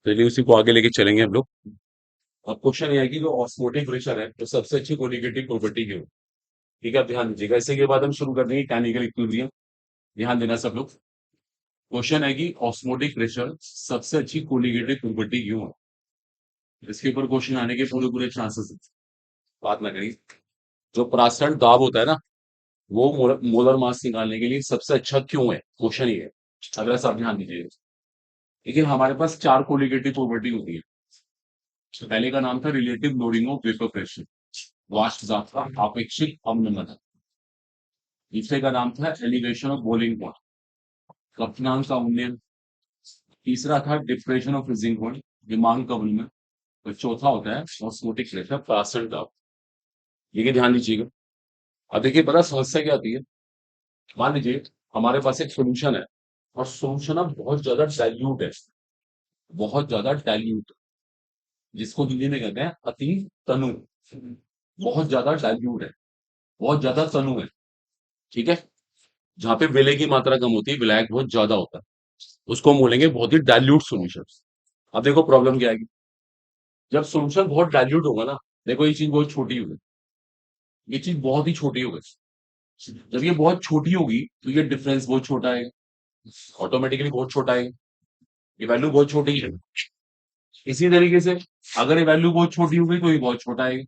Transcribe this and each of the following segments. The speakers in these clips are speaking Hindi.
चलिए उसी को आगे लेके चलेंगे हम लोग। अब क्वेश्चन ये है कि जो ऑस्मोटिक प्रेशर है तो सबसे अच्छी कोलिगेटिव प्रॉपर्टी क्यों। ठीक है, आप ध्यान दीजिएगा। इसी के बाद हम शुरू कर देंगे कैनिकल इक्विलिब्रियम। ध्यान देना सब लोग। क्वेश्चन है कि ऑस्मोटिक प्रेशर सबसे अच्छी कोलिगेटिव प्रॉपर्टी क्यों है। इसके ऊपर क्वेश्चन आने के पूरे पूरे चांसेस है। बात ना करिए। जो प्रासरण दाब होता है ना, वो मोलर मास निकालने के लिए सबसे अच्छा क्यों है, क्वेश्चन ये है। अगला सब ध्यान दीजिएगा। देखिए हमारे पास चार कोलिगेटिव प्रॉपर्टी होती है। तो पहले का नाम था relative loading of vapour pressure, वाष्प दाब का आपेक्षिक अवनमन। दूसरे का नाम था एलिवेशन ऑफ बॉइलिंग पॉइंट, कप्नांक का उन्नयन। तीसरा था डिप्रेशन ऑफ फ्रीजिंग पॉइंट, विमान का उन्नयन। और चौथा होता है ऑस्मोटिक प्रेशर, प्रासरण दाब। ये ध्यान दीजिएगा। अब देखिए पता समस्या क्या आती है। मान लीजिए हमारे पास एक सोल्यूशन है और सोल्यूशन अब बहुत ज्यादा डाइल्यूट है, बहुत ज्यादा डाइल्यूट, जिसको हिंदी में कहते हैं अति तनु। बहुत ज्यादा डाइल्यूट है, बहुत ज्यादा तनु है। ठीक है। जहां पे विलय की मात्रा कम होती है, विलायक बहुत ज्यादा होता है, उसको हम बोलेंगे बहुत ही डाइल्यूट सॉल्यूशन। अब देखो प्रॉब्लम क्या आएगी। जब सॉल्यूशन बहुत डाइल्यूट होगा ना, देखो ये चीज बहुत छोटी होगी, ये चीज बहुत ही छोटी होगी। जब ये बहुत छोटी होगी तो ये डिफरेंस बहुत छोटा है, ऑटोमेटिकली बहुत छोटा है। ये वैल्यू बहुत छोटी है। इसी तरीके से अगर ये वैल्यू बहुत छोटी होगी तो ये बहुत छोटा है,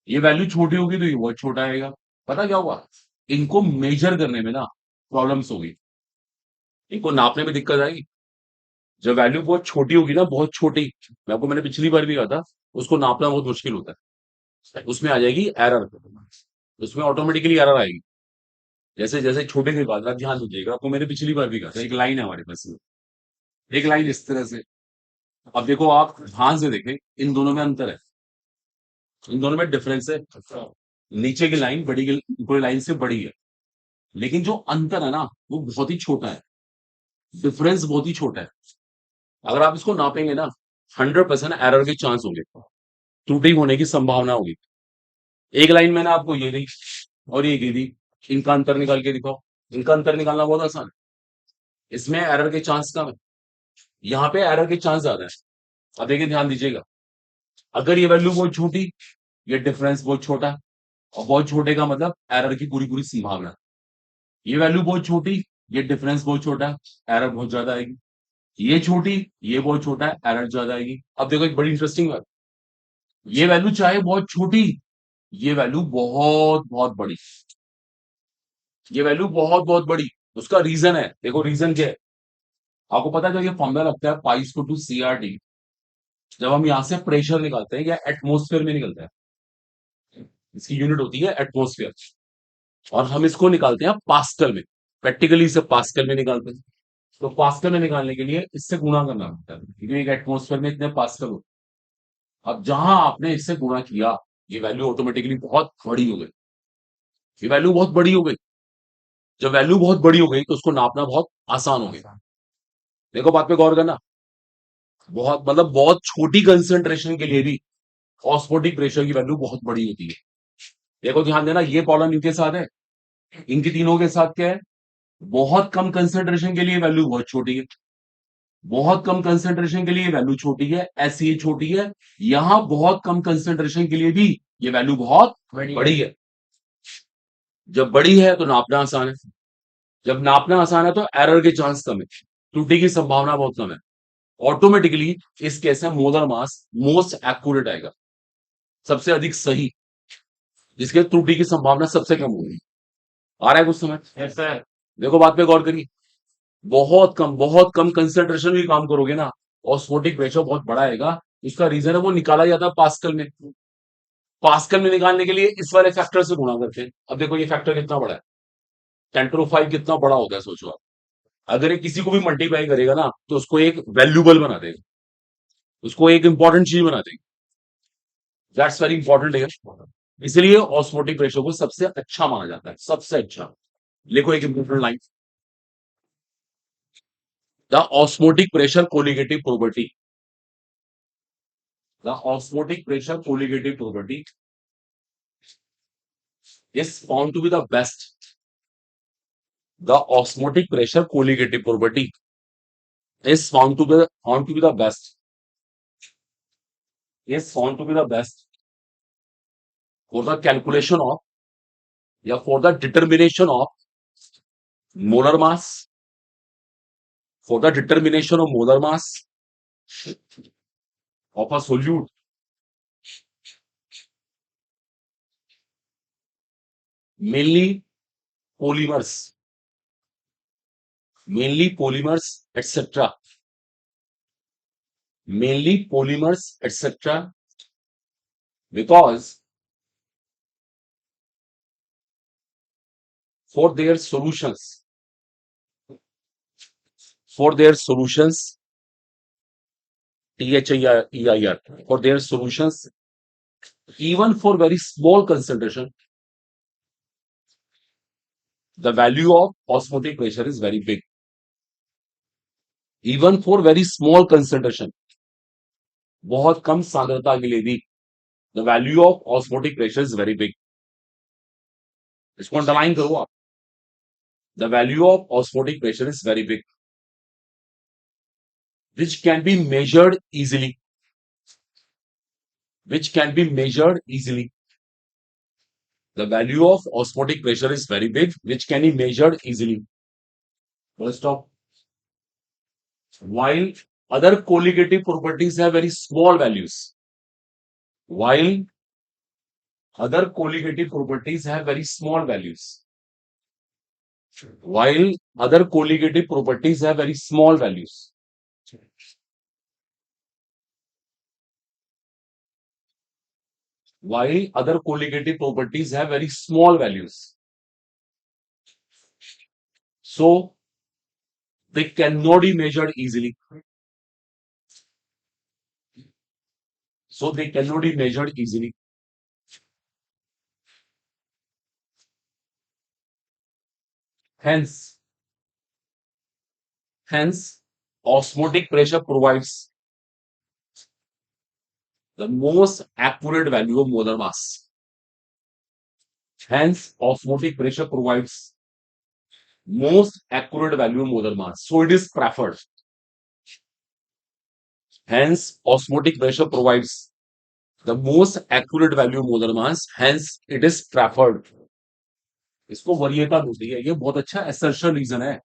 ये वैल्यू छोटी होगी तो ये बहुत छोटा आएगा। पता क्या हुआ, इनको मेजर करने में ना प्रॉब्लम्स होगी, इनको नापने में दिक्कत आएगी। जब वैल्यू बहुत छोटी होगी ना, बहुत छोटी, मैंने पिछली बार भी कहा था, उसको नापना बहुत मुश्किल होता है। उसमें आ जाएगी एरर, उसमें ऑटोमेटिकली एरर आएगी। जैसे जैसे छोटे से बात, आप ध्यान दीजिएगा, आपको मैंने पिछली बार भी कहा था, एक लाइन है हमारे पास में, एक लाइन इस तरह से। अब देखो आप ध्यान से देखें, इन दोनों में अंतर है, इन दोनों में डिफरेंस है। नीचे की लाइन ऊपर लाइन से बड़ी है, लेकिन जो अंतर है ना वो बहुत ही छोटा है, डिफरेंस बहुत ही छोटा है। अगर आप इसको नापेंगे ना, 100% एरर के चांस होंगे, त्रुटि होने की संभावना होगी। एक लाइन मैंने आपको ये दी और ये दी, इनका अंतर निकाल के दिखाओ। इनका अंतर निकालना बहुत आसान है, इसमें एरर के चांस कम है, यहाँ पे एरर के चांस ज्यादा है। अब देखिए ध्यान दीजिएगा, अगर ये वैल्यू बहुत छोटी, ये डिफरेंस बहुत छोटा, और बहुत छोटे का मतलब एरर की पूरी पूरी संभावना। ये वैल्यू बहुत छोटी, ये डिफरेंस बहुत छोटा, एरर बहुत ज्यादा आएगी। ये छोटी, ये बहुत छोटा है, एरर ज्यादा आएगी। अब देखो एक बड़ी इंटरेस्टिंग बात, ये वैल्यू चाहे बहुत छोटी, ये वैल्यू बहुत बहुत बड़ी, ये वैल्यू बहुत बहुत बड़ी। उसका रीजन है, देखो रीजन क्या है। आपको पता है जब ये फॉर्मूला लगता है pi is two C R T, जब हम यहां से प्रेशर निकालते हैं या एटमोस्फेयर में निकलता है, इसकी यूनिट होती है एटमोस्फेयर, और हम इसको निकालते हैं पास्कल में। प्रैक्टिकली इसे पास्कल में निकालते हैं। तो पास्कल में निकालने के लिए इससे गुणा करना पड़ता है, क्योंकि एक एटमोस्फेयर में इतने पास्कल होते हैं। अब जहां आपने इससे गुणा किया, ये वैल्यू ऑटोमेटिकली बहुत बड़ी हो गई, ये वैल्यू बहुत बड़ी हो गई। जब वैल्यू बहुत बड़ी हो गई तो उसको नापना बहुत आसान हो गया। देखो बात पे गौर करना, बहुत मतलब बहुत छोटी कंसेंट्रेशन के लिए भी ऑस्मोटिक प्रेशर की वैल्यू बहुत बड़ी होती है। देखो ध्यान देना, ये कॉलम इनके साथ है, इनकी तीनों के साथ क्या है, बहुत कम कंसेंट्रेशन के लिए वैल्यू बहुत छोटी है, बहुत कम कंसेंट्रेशन के लिए वैल्यू छोटी है, ऐसी ये छोटी है। यहां बहुत कम कंसेंट्रेशन के लिए भी ये वैल्यू बहुत बड़ी है। जब बड़ी है तो नापना आसान है, जब नापना आसान है तो एरर के चांस कम है, त्रुटि की संभावना बहुत कम है। ऑटोमेटिकली इस केस में मोलर मास मोस्ट एक्यूरेट आएगा, सबसे अधिक सही, जिसके त्रुटि की संभावना सबसे कम होगी। आ रहा है कुछ समझ ऐसा है। देखो बात पे गौर करिए, बहुत कम कंसेंट्रेशन भी काम करोगे ना, ऑस्मोटिक प्रेशर बहुत बड़ा आएगा। इसका रीजन है वो निकाला जाता है पास्कल में। पास्कल में निकालने के लिए इस वाले फैक्टर से गुणा करते हैं। अब देखो ये फैक्टर कितना बड़ा है, 10⁵ कितना बड़ा होता है सोचो आप। अगर ये किसी को भी मल्टीप्लाई करेगा ना तो उसको एक वैल्यूबल बना देगा, उसको एक इंपॉर्टेंट चीज बना देगा। दैट्स वेरी इंपॉर्टेंट है। इसलिए ऑस्मोटिक प्रेशर को सबसे अच्छा माना जाता है, सबसे अच्छा। लिखो एक important line, the osmotic pressure colligative property, the osmotic pressure colligative property is found to be the best. The osmotic pressure colligative property is found to be the best, is found to be the best for the calculation of, या for the determination of molar mass, for the determination of molar mass of a solute, mainly polymers, mainly polymers, etc. Mainly polymers, etc. Because for their solutions, for their solutions, THEIR, for their solutions, even for very small concentration, the value of osmotic pressure is very big. Even for very small concentration, बहुत कम सांद्रता के लिए भी the value of osmotic pressure is very big. इसको अंडरलाइन करो आप. The value of osmotic pressure is very big, which can be measured easily. Which can be measured easily. The value of osmotic pressure is very big, which can be measured easily. First off, while other colligative properties have very small values, while other colligative properties have very small values, while other colligative properties have very small values, while other colligative properties have very small values, so they cannot be measured easily. So they cannot be measured easily. Hence, osmotic pressure provides the most accurate value of molar mass. Hence, osmotic pressure provides most accurate value of molar mass. So it is preferred. Hence, osmotic pressure provides the most accurate value of molar mass. Hence, it is preferred. इसको वरीयता होती है. ये बहुत अच्छा assertion रीजन है.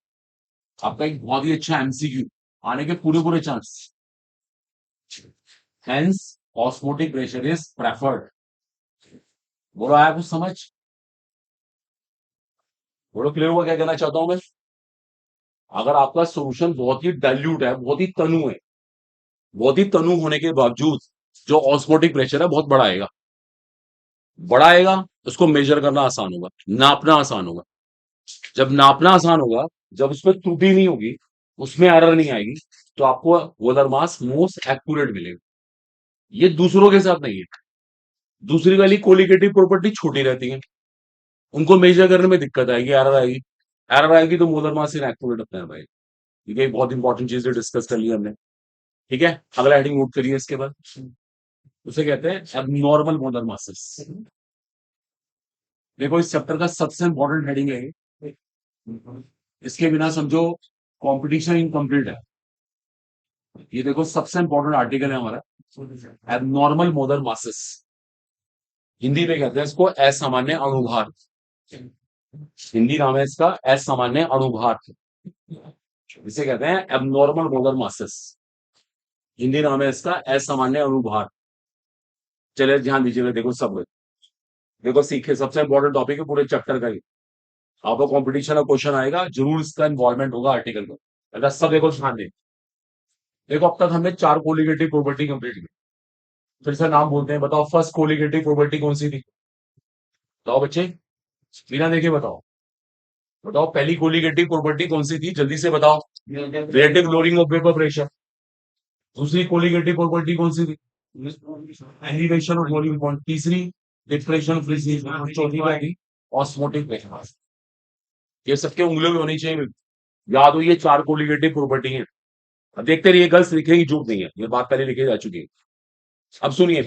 आपका एक बहुत ही अच्छा एमसीक्यू आने के पूरे पूरे chance. Hence, osmotic pressure is preferred. बोलो आया कुछ समझ? बोलो क्लियर हुआ क्या कहना चाहता हूं मैं? अगर आपका सोल्यूशन बहुत ही डाइल्यूट है, बहुत ही तनु है, बहुत ही तनु होने के बावजूद जो ऑस्मोटिक प्रेशर है बहुत बड़ा आएगा. बड़ा आएगा, उसको मेजर करना आसान होगा, नापना आसान होगा. जब नापना आसान होगा, जब उसमें त्रुटि नहीं होगी, उसमें एरर नहीं आएगी, तो आपको मोलर मास मोस्ट एक्यूरेट मिलेगा. ये दूसरों के साथ नहीं है. दूसरी वाली कोलिगेटिव प्रॉपर्टी छोटी रहती है, उनको मेजर करने में दिक्कत आएगी, एरर आएगी. एरर आएगी तो मोलर मास इनएक्यूरेट अपने आप आएगी. ठीक है, बहुत इंपॉर्टेंट चीजें डिस्कस कर लिया हमने. ठीक है, अगला हेडिंग नोट करिए. इसके बाद उसे कहते हैं एबनॉर्मल मोलर मासेस. देखो इस चैप्टर का सबसे इंपॉर्टेंट हेडिंग है ये. इसके बिना समझो कंपटीशन इनकम्प्लीट है. ये देखो सबसे इंपॉर्टेंट आर्टिकल है हमारा, एबनॉर्मल मोलर मासेस. हिंदी में कहते हैं इसको असामान्य अणुभार. हिंदी नाम है इसका असामान्य अणुभार. इसे कहते हैं एबनॉर्मल मोलर मासेस. हिंदी नाम है इसका असामान्य अणुभार. चलिए ध्यान दीजिएगा. देखो सब देखो सीखे, सबसे इंपॉर्टेंट टॉपिक है पूरे चैप्टर का ही. आपको कॉम्पिटिशन का क्वेश्चन आएगा, जरूर इसका इन्वॉल्वमेंट होगा आर्टिकल का. अगर सब देखो ध्यान दें. देखो अब तक हमने 4 कोलिगेटिव प्रॉपर्टी कंप्लीट की. फिर से नाम बोलते हैं. बताओ फर्स्ट कोलिगेटिव प्रॉपर्टी कौन सी थी? बताओ बच्चे, बिना देखे बताओ. बताओ पहली कोलिगेटिव प्रॉपर्टी कौन सी थी, जल्दी से बताओ. Relative lowering of vapour pressure. दूसरी कोलिगेटिव प्रॉपर्टी कौन सी थी? Elevation of volume point. तीसरी डिप्रेशन ऑफ फ्रीज. चौथी क्या थी? Osmotic pressure. ये सबके उंगलियों में होनी चाहिए, याद हो. ये 4 कोलिगेटिव प्रॉपर्टी है. अब देखते रहिए, गर्ल्स लिखेगी झूठ नहीं है, ये बात पहले लिखी जा चुकी है. अब सुनिए,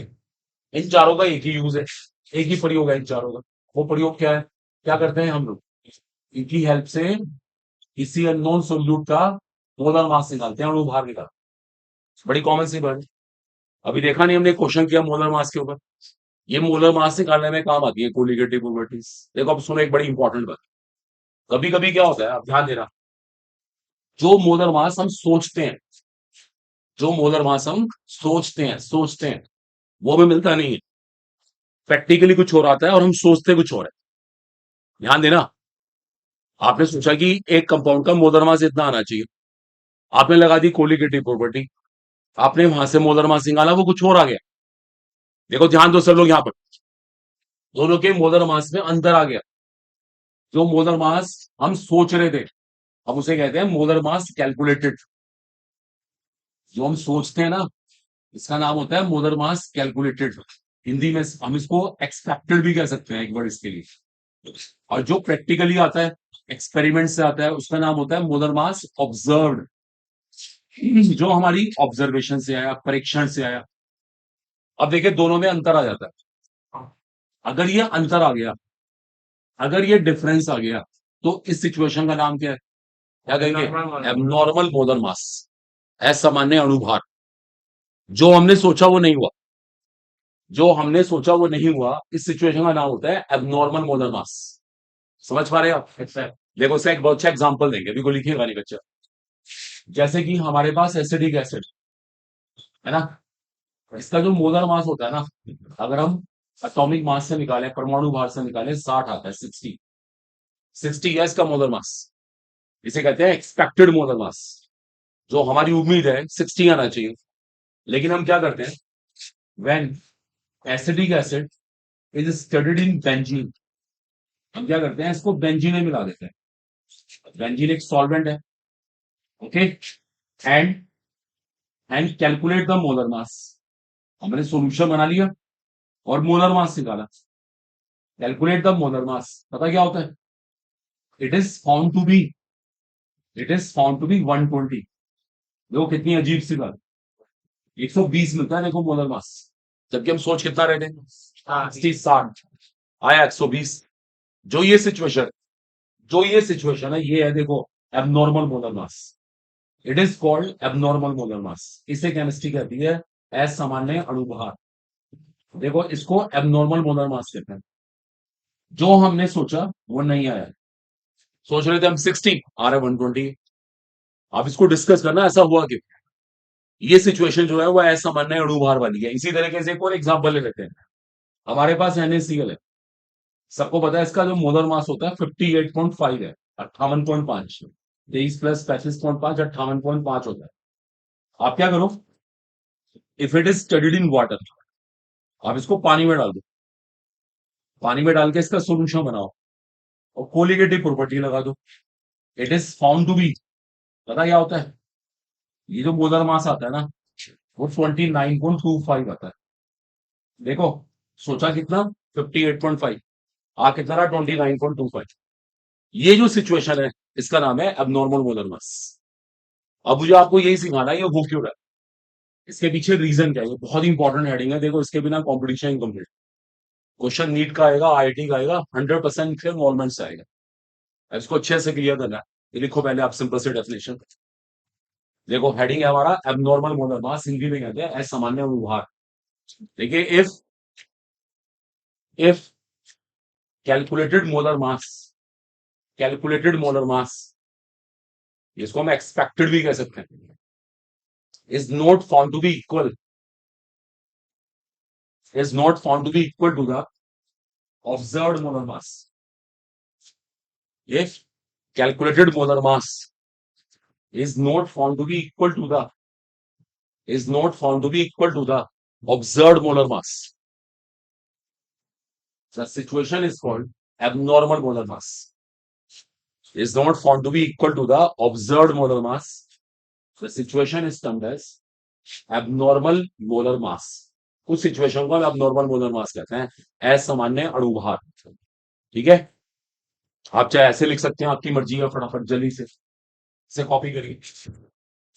इन चारों का एक ही यूज है, एक ही प्रयोग है इन चारों का. वो प्रयोग क्या है? क्या करते हैं हम लोग? इनकी हेल्प से किसी अननोन सोल्यूट का मोलर मास निकालते हैं, अणु भार निकालते हैं। बड़ी कॉमन सी बात है। अभी देखा नहीं हमने क्वेश्चन किया मोलर मास के ऊपर। ये मोलर मास निकालने में काम आती है कोलिगेटिव प्रॉपर्टीज। देखो अब सुनो एक बड़ी इंपॉर्टेंट बात। कभी कभी क्या होता है, आप ध्यान देना, जो मोलर मास हम सोचते हैं, जो मोलर मास हम सोचते हैं वो हमें मिलता नहीं है। प्रैक्टिकली कुछ और आता है और हम सोचते कुछ और है। ध्यान देना, आपने सोचा कि एक कंपाउंड का मोलर मास इतना आना चाहिए, आपने लगा दी कोलिगेटिव प्रॉपर्टी, आपने वहां से मोलर मास निकाला, वो कुछ और आ गया। देखो ध्यान दो सब लोग यहां पर, दोनों के मोलर मास में अंतर आ गया। जो मोलर मास हम सोच रहे थे, अब उसे कहते हैं मोलर मास कैलकुलेटेड। जो हम सोचते हैं ना, इसका नाम होता है मोलर मास कैलकुलेटेड। हिंदी में हम इसको एक्सपेक्टेड भी कह सकते हैं एक वर्ड इसके लिए। और जो प्रैक्टिकली आता है, एक्सपेरिमेंट से आता है, उसका नाम होता है मोलर मास ऑब्जर्व्ड। जो हमारी ऑब्जर्वेशन से आया, परीक्षण से आया। अब देखिए दोनों में अंतर आ जाता है। अगर ये अंतर आ गया, अगर ये डिफरेंस आ गया, तो इस सिचुएशन का नाम क्या है? क्या कहेंगे? एबनॉर्मल मोलर मास, असामान्य अणुभार। जो हमने सोचा वो नहीं हुआ, जो हमने सोचा वो नहीं हुआ, इस सिचुएशन का नाम होता है एबनॉर्मल मोलर मास। समझ पा रहे हो आप? देखो इसका एक बहुत अच्छा एग्जांपल देंगे, अभी को लिखिएगा नहीं बच्चा। जैसे कि हमारे पास एसिडिक एसिड है ना, इसका जो मोलर मास होता है ना, अगर हम एटॉमिक मास से निकालें, परमाणु भार से निकालें, 60 आता है, 60। 60 है इसका मोलर मास। इसे कहते हैं एक्सपेक्टेड मोलर मास। जो हमारी उम्मीद है 60 आना चाहिए। लेकिन हम क्या करते हैं, when acidic acid is studied in benzene, हम क्या करते हैं, इसको बेंजीन में मिला देते हैं। बेंजीन एक सॉल्वेंट है, okay. And and calculate the molar mass. हमने सॉल्यूशन बना लिया और मोलर मास निकाला। कैलकुलेट द मोलर मास, पता क्या होता है? It is found to be, it is found to be 120। देखो कितनी अजीब सी बात, 120 मिलता है देखो मोलर मास, जबकि हम सोच कितना रहे थे? 60। आया 120। जो ये सिचुएशन, जो ये सिचुएशन है, ये है देखो abnormal molar mass. It is called abnormal molar mass. इसे केमिस्ट्री कहती है असामान्य अणुभार। देखो इसको एबनॉर्मल मोलर मास कहते हैं। जो हमने सोचा वो नहीं आया। सोच रहे थे हम 60, आ रहा है 120। आप इसको डिस्कस करना ऐसा हुआ क्यों। ये सिचुएशन जो है वो असामान्य अणुभार वाली है। इसी तरीके से एक और एग्जांपल ले लेते हैं। हमारे पास NaCl है, सबको पता है इसका जो मोलर मास होता है 58.5 है, 58.5। 23 प्लस 35.5, 58.5 होता है। आप क्या करो, if it is studied in water, आप इसको पानी में डाल दो, पानी में डाल के इसका सोल्यूशन बनाओ और कोलिगेटिव प्रॉपर्टी लगा दो। It is found to be, पता क्या होता है? ये जो मोलर मास आता है ना, वो 29.25 आता है। देखो सोचा कितना, 58.5, आ कितना रहा? 29.25। ये जो सिचुएशन है, इसका नाम है एबनॉर्मल मोलर मास। अब मुझे आपको यही सिखाना है ये हो क्यों रहा है, इसके पीछे रीजन क्या है। ये बहुत इंपॉर्टेंट हेडिंग है, देखो इसके बिना कॉम्पिटिशन इनकम्प्लीट। क्वेश्चन नीट का आएगा, IIT का आएगा, 100% फिर इन्वॉल्वमेंट से आएगा। अब इसको अच्छे से क्लियर करना है। ये लिखो पहले आप सिंपल से डेफिनेशन। देखो हेडिंग है हमारा एबनॉर्मल मोलर मास, हिंदी में कहते हैं असामान्य अणुभार। देखिए if calculated molar mass, calculated molar mass, इसको हम एक्सपेक्टेड भी कह सकते हैं, is not found to be equal, is not found to be equal to the observed molar mass. If calculated molar mass is not found to be equal to the, is not found to be equal to the observed molar mass, the situation is called abnormal molar mass. Is not found to be equal to the observed molar mass, the situation is termed as abnormal molar mass. उस सिचुएशन को हम abnormal molar mass कहते हैं, असामान्य अणुभार। ठीक है, आप चाहे ऐसे लिख सकते हैं, आपकी मर्जी है, फटाफट जल्दी से इसे कॉपी करिए।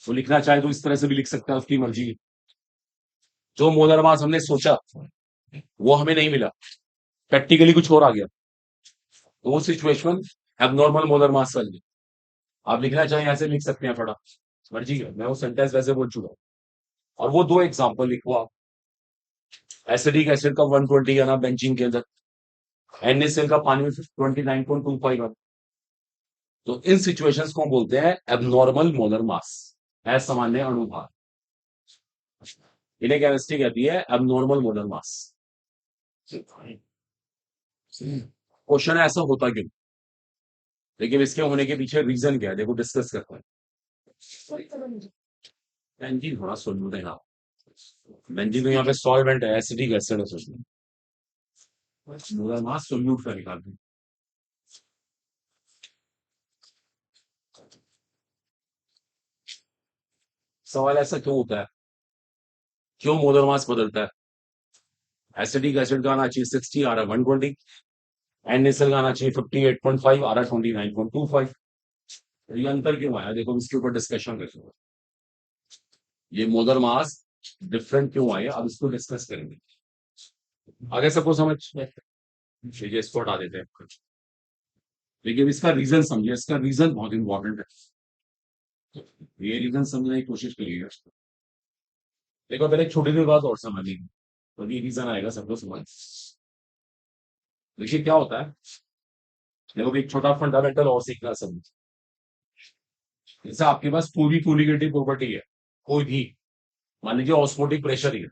तो लिखना चाहे तो इस तरह से भी लिख सकते हैं, उसकी मर्जी है। जो मोलर मास हमने सोचा वो हमें नहीं मिला, प्रैक्टिकली कुछ और आ गया, तो वो सिचुएशन एबनॉर्मल मोलर मास वाली। आप लिखना चाहें ऐसे लिख सकते हैं फटाफट। मर्जी है, मैं वो सेंटेंस वैसे बोल चुका हूँ। और वो दो एग्जांपल लिखो आप। एसिडिक एसिड का 120 है ना बेंजीन के अंदर, NaCl का पानी में 29.25 है। तो इन सिचुएशंस को हम बोलते हैं एबनॉर्मल मोलर मास, असामान्य अणुभार। इन्हें केमिस्ट्री कहती है एबनॉर्मल मोलर मास। क्वेश्चन है ऐसा होता क्यों, लेकिन इसके होने के पीछे रीजन क्या है, देखो डिस्कस करते हैं। बेंजीन थोड़ा सोल्यूट है यहाँ, बेंजीन तो यहाँ पे सॉल्वेंट है, एसिडिक एसिड है उसमें, मोलर मास सोल्यूट का निकालते हैं। सवाल ऐसा क्यों होता है, क्यों मोलर मास बदलता है? एसिडिक एसिड का आना चाहिए 60, आ रहा है 120। NaCl का आना चाहिए 58.5, आ रहा है 29.25। ये अंतर क्यों आया, देखो इसके ऊपर डिस्कशन करते हैं। ये मोलर मास डिफरेंट क्यों आया, अब इसको डिस्कस करेंगे। आगे सबको समझ ये इसको हटा देते हैं, लेकिन इसका रीजन समझिए, इसका रीजन बहुत इंपॉर्टेंट है। ये रीजन समझने की कोशिश करिएगा। देखो पहले एक छोटी सी बात और समझिए, तो ये रीजन आएगा सबको समझ। देखिए क्या होता है, देखो एक छोटा फंडामेंटल और सीखना समझ। जैसे आपके पास पूरी कोलिगेटिव प्रॉपर्टी है कोई भी, मान लीजिए ऑस्मोटिक प्रेशर ही है,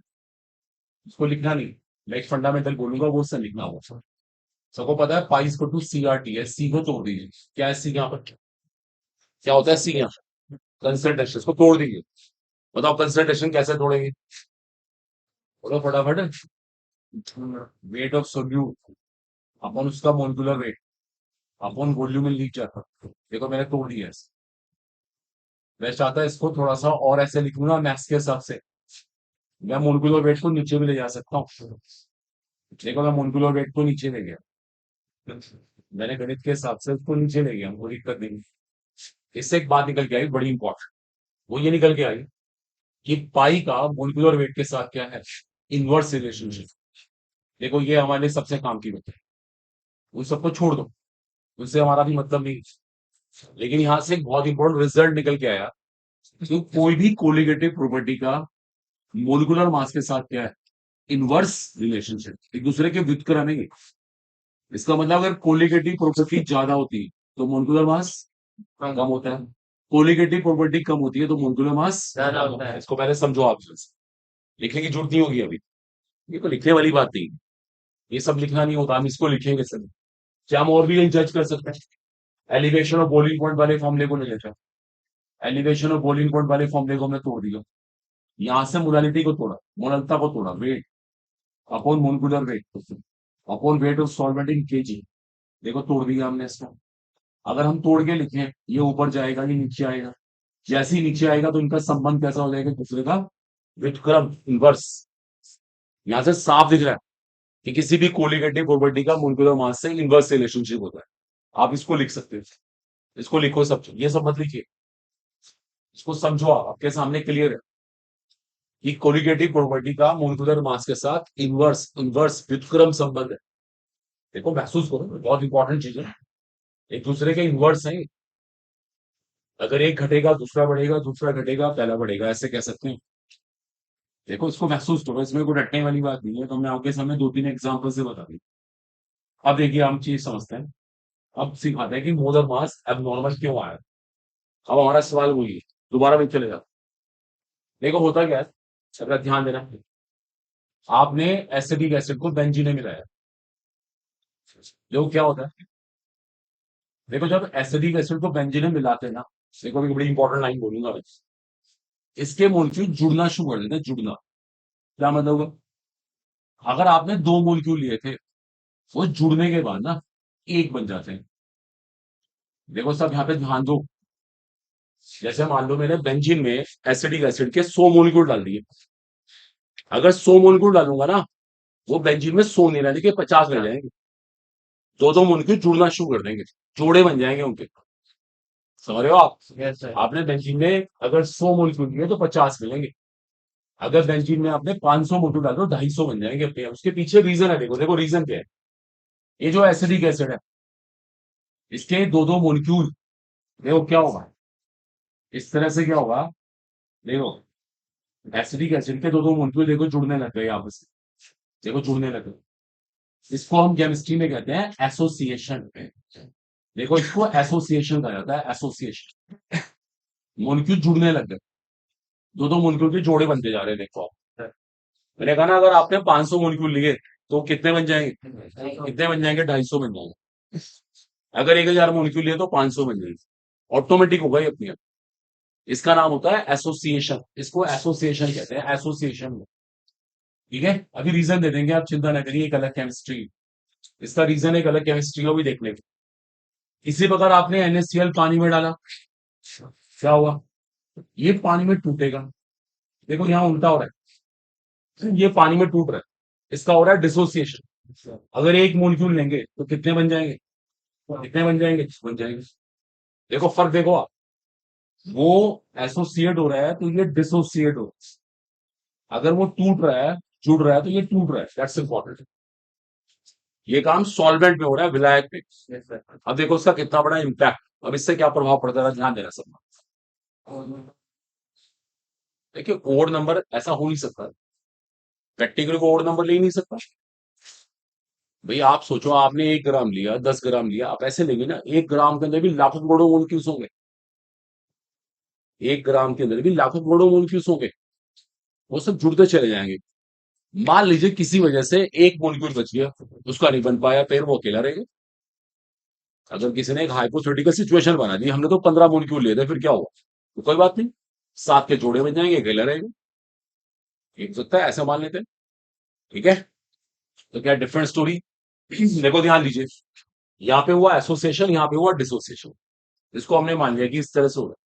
उसको लिखना नहीं, मैं एक फंडामेंटल बोलूंगा वो उससे लिखना होगा। सबको पता है पाई इक्वल टू CRT है, सी को तोड़ दीजिए। क्या है सी यहाँ पर, क्या होता है सी यहाँ, कंसंट्रेशन, इसको तोड़ दीजिए। बताओ कंसंट्रेशन कैसे तोड़ेंगे, बोलो फटाफट। वेट ऑफ सोल्यूट अपन उसका molecular weight upon volume in litre. देखो मैंने तोड़ दिया इसे। मैं चाहता है इसको थोड़ा सा और ऐसे लिखूंगा मैथ्स के हिसाब से, मैं मोलिकुलर वेट को नीचे भी ले जा सकता हूँ। देखो मैं मोलिकुलर वेट को नीचे ले गया, मैंने गणित के हिसाब से उसको नीचे ले गया, कोई दिक्कत नहीं। इससे एक बात निकल के आई बड़ी इंपॉर्टेंट, वो ये निकल के आई कि पाई का मोलिकुलर वेट के साथ क्या है, इनवर्स रिलेशनशिप। देखो ये हमारे लिए सबसे काम की बात है, उन सबको छोड़ दो, उससे हमारा भी मतलब नहीं। लेकिन यहां से एक बहुत इंपॉर्टेंट रिजल्ट निकल के आया कि कोई भी कोलिगेटिव प्रॉपर्टी का मोलिकुलर मास के साथ क्या है, इनवर्स रिलेशनशिप, एक दूसरे के व्युत्क्रम है। इसका मतलब अगर कोलिगेटिव प्रॉपर्टी ज्यादा होती है तो मोलिकुलर मास कम होता है, कोलिगेटिव प्रॉपर्टी कम होती है तो मोलिकुलर मास ज्यादा होता है। इसको पहले समझो आप, लिखने की जरूरत नहीं होगी अभी, ये तो लिखने वाली बात नहीं है, ये सब लिखना नहीं होता, हम इसको लिखेंगे सर। क्या हम और भी जज कर सकते हैं, एलिवेशन और बॉइलिंग पॉइंट वाले फॉर्मूले को नहीं लेते, एलिवेशन और बॉइलिंग पॉइंट वाले फॉर्मूले को हमने तोड़ दिया, यहां से मोलालिटी को तोड़ा, मोललता को तोड़ा, weight upon molecular weight upon weight of solvent in KG. देखो तोड़ दिया हमने इसको। अगर हम तोड़ के लिखें ये ऊपर जाएगा ये नीचे आएगा, जैसे ही नीचे आएगा तो इनका संबंध कैसा हो जाएगा दूसरे का व्युत्क्रम, इनवर्स। यहां से साफ दिख रहा है कि किसी भी कोलिगेटिव प्रॉपर्टी का मोलिकुलर मास से इनवर्स रिलेशनशिप होता है। आप इसको लिख सकते हो, इसको लिखो, सब ये सब मत लिखिए, इसको समझो, आप आपके सामने क्लियर है कि कोलिगेटिव प्रॉपर्टी का मोलिकुलर मास के साथ इनवर्स इनवर्स व्युत्क्रम संबंध है। देखो महसूस करो, बहुत इंपॉर्टेंट चीज है, एक दूसरे के इनवर्स है। अगर एक घटेगा दूसरा बढ़ेगा, दूसरा घटेगा पहला बढ़ेगा, ऐसे कह सकते हैं। देखो इसको महसूस करो, इसमें कोई रटने वाली बात नहीं है, तो मैं आपके सामने दो तीन एग्जाम्पल से बता दी। अब देखिए हम चीज समझते हैं, अब सिखाते हैं कि मोलर मास एबनॉर्मल क्यों आया। अब हमारा सवाल वही है, दोबारा भी चले जाओ। देखो होता क्या है, अगर ध्यान देना, आपने एसिडिक एसिड को बेंजीन में मिलाया, देखो क्या होता है। देखो जब एसिडिक एसिड को बेंजीन में मिलाते हैं ना, देखो अभी बड़ी इंपॉर्टेंट लाइन बोलूंगा मैं, इसके मोलिक्यूल जुड़ना शुरू कर देते हैं, जुड़ना। क्या मतलब हुआ? अगर आपने दो मोलिक्यूल लिए थे, वो जुड़ने के बाद ना एक बन जाते हैं। देखो सब यहाँ पे ध्यान दो, जैसे मान लो मैंने बेंजीन में एसिडिक एसिड के 100 मोलिक्यूल डाल दिए, अगर 100 मोलिक्यूल डालूंगा ना, वो बेंजीन में 100 नहीं रहने के 50 रह जाएंगे। दो दो मोलिक्यूल जुड़ना शुरू कर देंगे, जोड़े बन जाएंगे उनके। समझ रहे हो आप? Yes sir. आपने बेंजीन में अगर 100 मोलिक्यूल लिए तो 50 मिलेंगे, अगर बेंजीन में आपने 500 मोलिक्यूल डाल दो 250 बन जाएंगे अपने आप। उसके पीछे रीजन है, देखो देखो रीजन क्या है। ये जो एसिडिक एसिड है, इसके दो दो मोलिक्यूल, देखो क्या होगा, इस तरह से क्या होगा, देखो एसिडिक एसिड के दो दो मोलिक्यूल देखो जुड़ने लग गए आपस में, देखो जुड़ने लग गए। इसको हम केमिस्ट्री में कहते हैं एसोसिएशन। देखो इसको एसोसिएशन कहा जाता है, एसोसिएशन। मोलिक्यूल जुड़ने लग गए, दो दो मोलिक्यूल के जोड़े बनते जा रहे हैं, देखो आप। मैंने कहा ना, अगर आपने 500 मोलिक्यूल लिए तो कितने बन जाएंगे, कितने बन जाएंगे, 250 बन जाएंगे। अगर 1000 मोलिक्यूल लिए तो 500 बन जाएंगे, ऑटोमेटिक होगा ये अपने आप। इसका नाम होता है एसोसिएशन, इसको एसोसिएशन कहते हैं, एसोसिएशन। ठीक है, अभी रीजन दे देंगे, आप चिंता ना करिए, एक अलग केमिस्ट्री, इसका रीजन एक अलग केमिस्ट्री को भी देख लेंगे। इसी प्रकार आपने NaCl पानी में डाला, क्या हुआ, ये पानी में टूटेगा। देखो यहाँ उल्टा हो रहा है, ये पानी में टूट रहा है, इसका हो रहा है डिसोसिएशन। अगर एक मोलिक्यूल लेंगे तो कितने बन जाएंगे, कितने बन जाएंगे, बन जाएंगे। देखो फर्क देखो आप, वो एसोसिएट हो रहा है तो ये डिसोसिएट हो रहा है। अगर वो टूट रहा है, जुड़ रहा है, तो ये टूट रहा है, दैट्स इंपॉर्टेंट। ये काम सॉल्वेंट में हो रहा है, विलायक में। अब देखो उसका कितना बड़ा इम्पैक्ट, अब इससे क्या प्रभाव पड़ता है, ध्यान देना सब। देखिए कोड नंबर ऐसा हो नहीं सकता, प्रैक्टिकल कोड नंबर ले ही नहीं सकता। भाई आप सोचो, आपने 1 ग्राम लिया, 10 ग्राम लिया, आप ऐसे लेंगे ना, 1 ग्राम के अंदर भी लाखों करोड़ों मोलिक्यूल्स होंगे, 1 ग्राम के अंदर भी लाखों करोड़ों मोलिक्यूल्स होंगे, वो सब जुड़ते चले जाएंगे। मान लीजिए किसी वजह से एक मोलिक्यूल बच गया, उसका नहीं बन पाया, फिर वो अकेला रहेगा। अगर किसी ने एक हाइपोथेटिकल सिचुएशन बना दी, हमने तो 15 मोलिक्यूल लिए थे, फिर क्या हुआ, तो कोई बात नहीं, 7 के जोड़े बन जाएंगे, अकेला रहेगा। एक सकता है, ऐसा मान लेते हैं। ठीक है, तो क्या डिफरेंट स्टोरी। देखो ध्यान दीजिए, यहाँ पे हुआ एसोसिएशन, यहाँ पे हुआ डिसोसिएशन, इसको हमने मान लिया कि इस तरह से हो रहा है।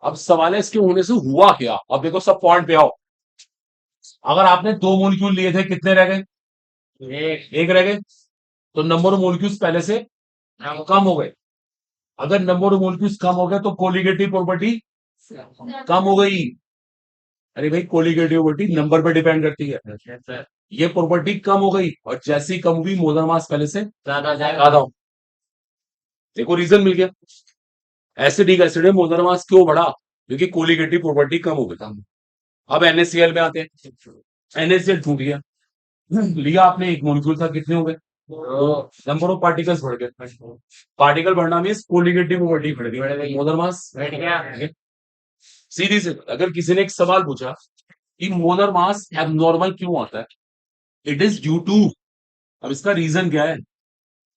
अब सवाल है इसके होने से हुआ क्या, अब देखो सब पॉइंट पे आओ। अगर आपने 2 मोलिक्यूल लिए थे, कितने रह गए, एक रह गए, तो नंबर ऑफ मोलिक्यूल्स पहले से कम हो गए। अगर नंबर ऑफ मोलिक्यूल्स कम हो गए तो कोलिगेटिव प्रॉपर्टी कम हो गई। अरे भाई, कोलिगेटिव प्रॉपर्टी नंबर पे डिपेंड करती है, ये प्रॉपर्टी कम हो गई, और जैसी कम हुई मोलर मास पहले से ज्यादा हो। देखो रीजन मिल गया, एसिडिक एसिड में मोलर मास क्यों बढ़ा, क्योंकि कोलिगेटिव प्रॉपर्टी कम हो गई। अब NaCl में आते हैं, NaCl टूट गया, लिया आपने, एक मोलिक्यूल था, कितने हो गए, नंबर ऑफ पार्टिकल्स बढ़ गए। पार्टिकल बढ़ना मीन्स कोलिगेटिव प्रॉपर्टी बढ़ गई, मोलर मास बढ़ गया। सीधी से अगर किसी ने एक सवाल पूछा कि मोलर मास एबनॉर्मल क्यों आता है, इट इज ड्यू टू, अब इसका रीजन क्या है,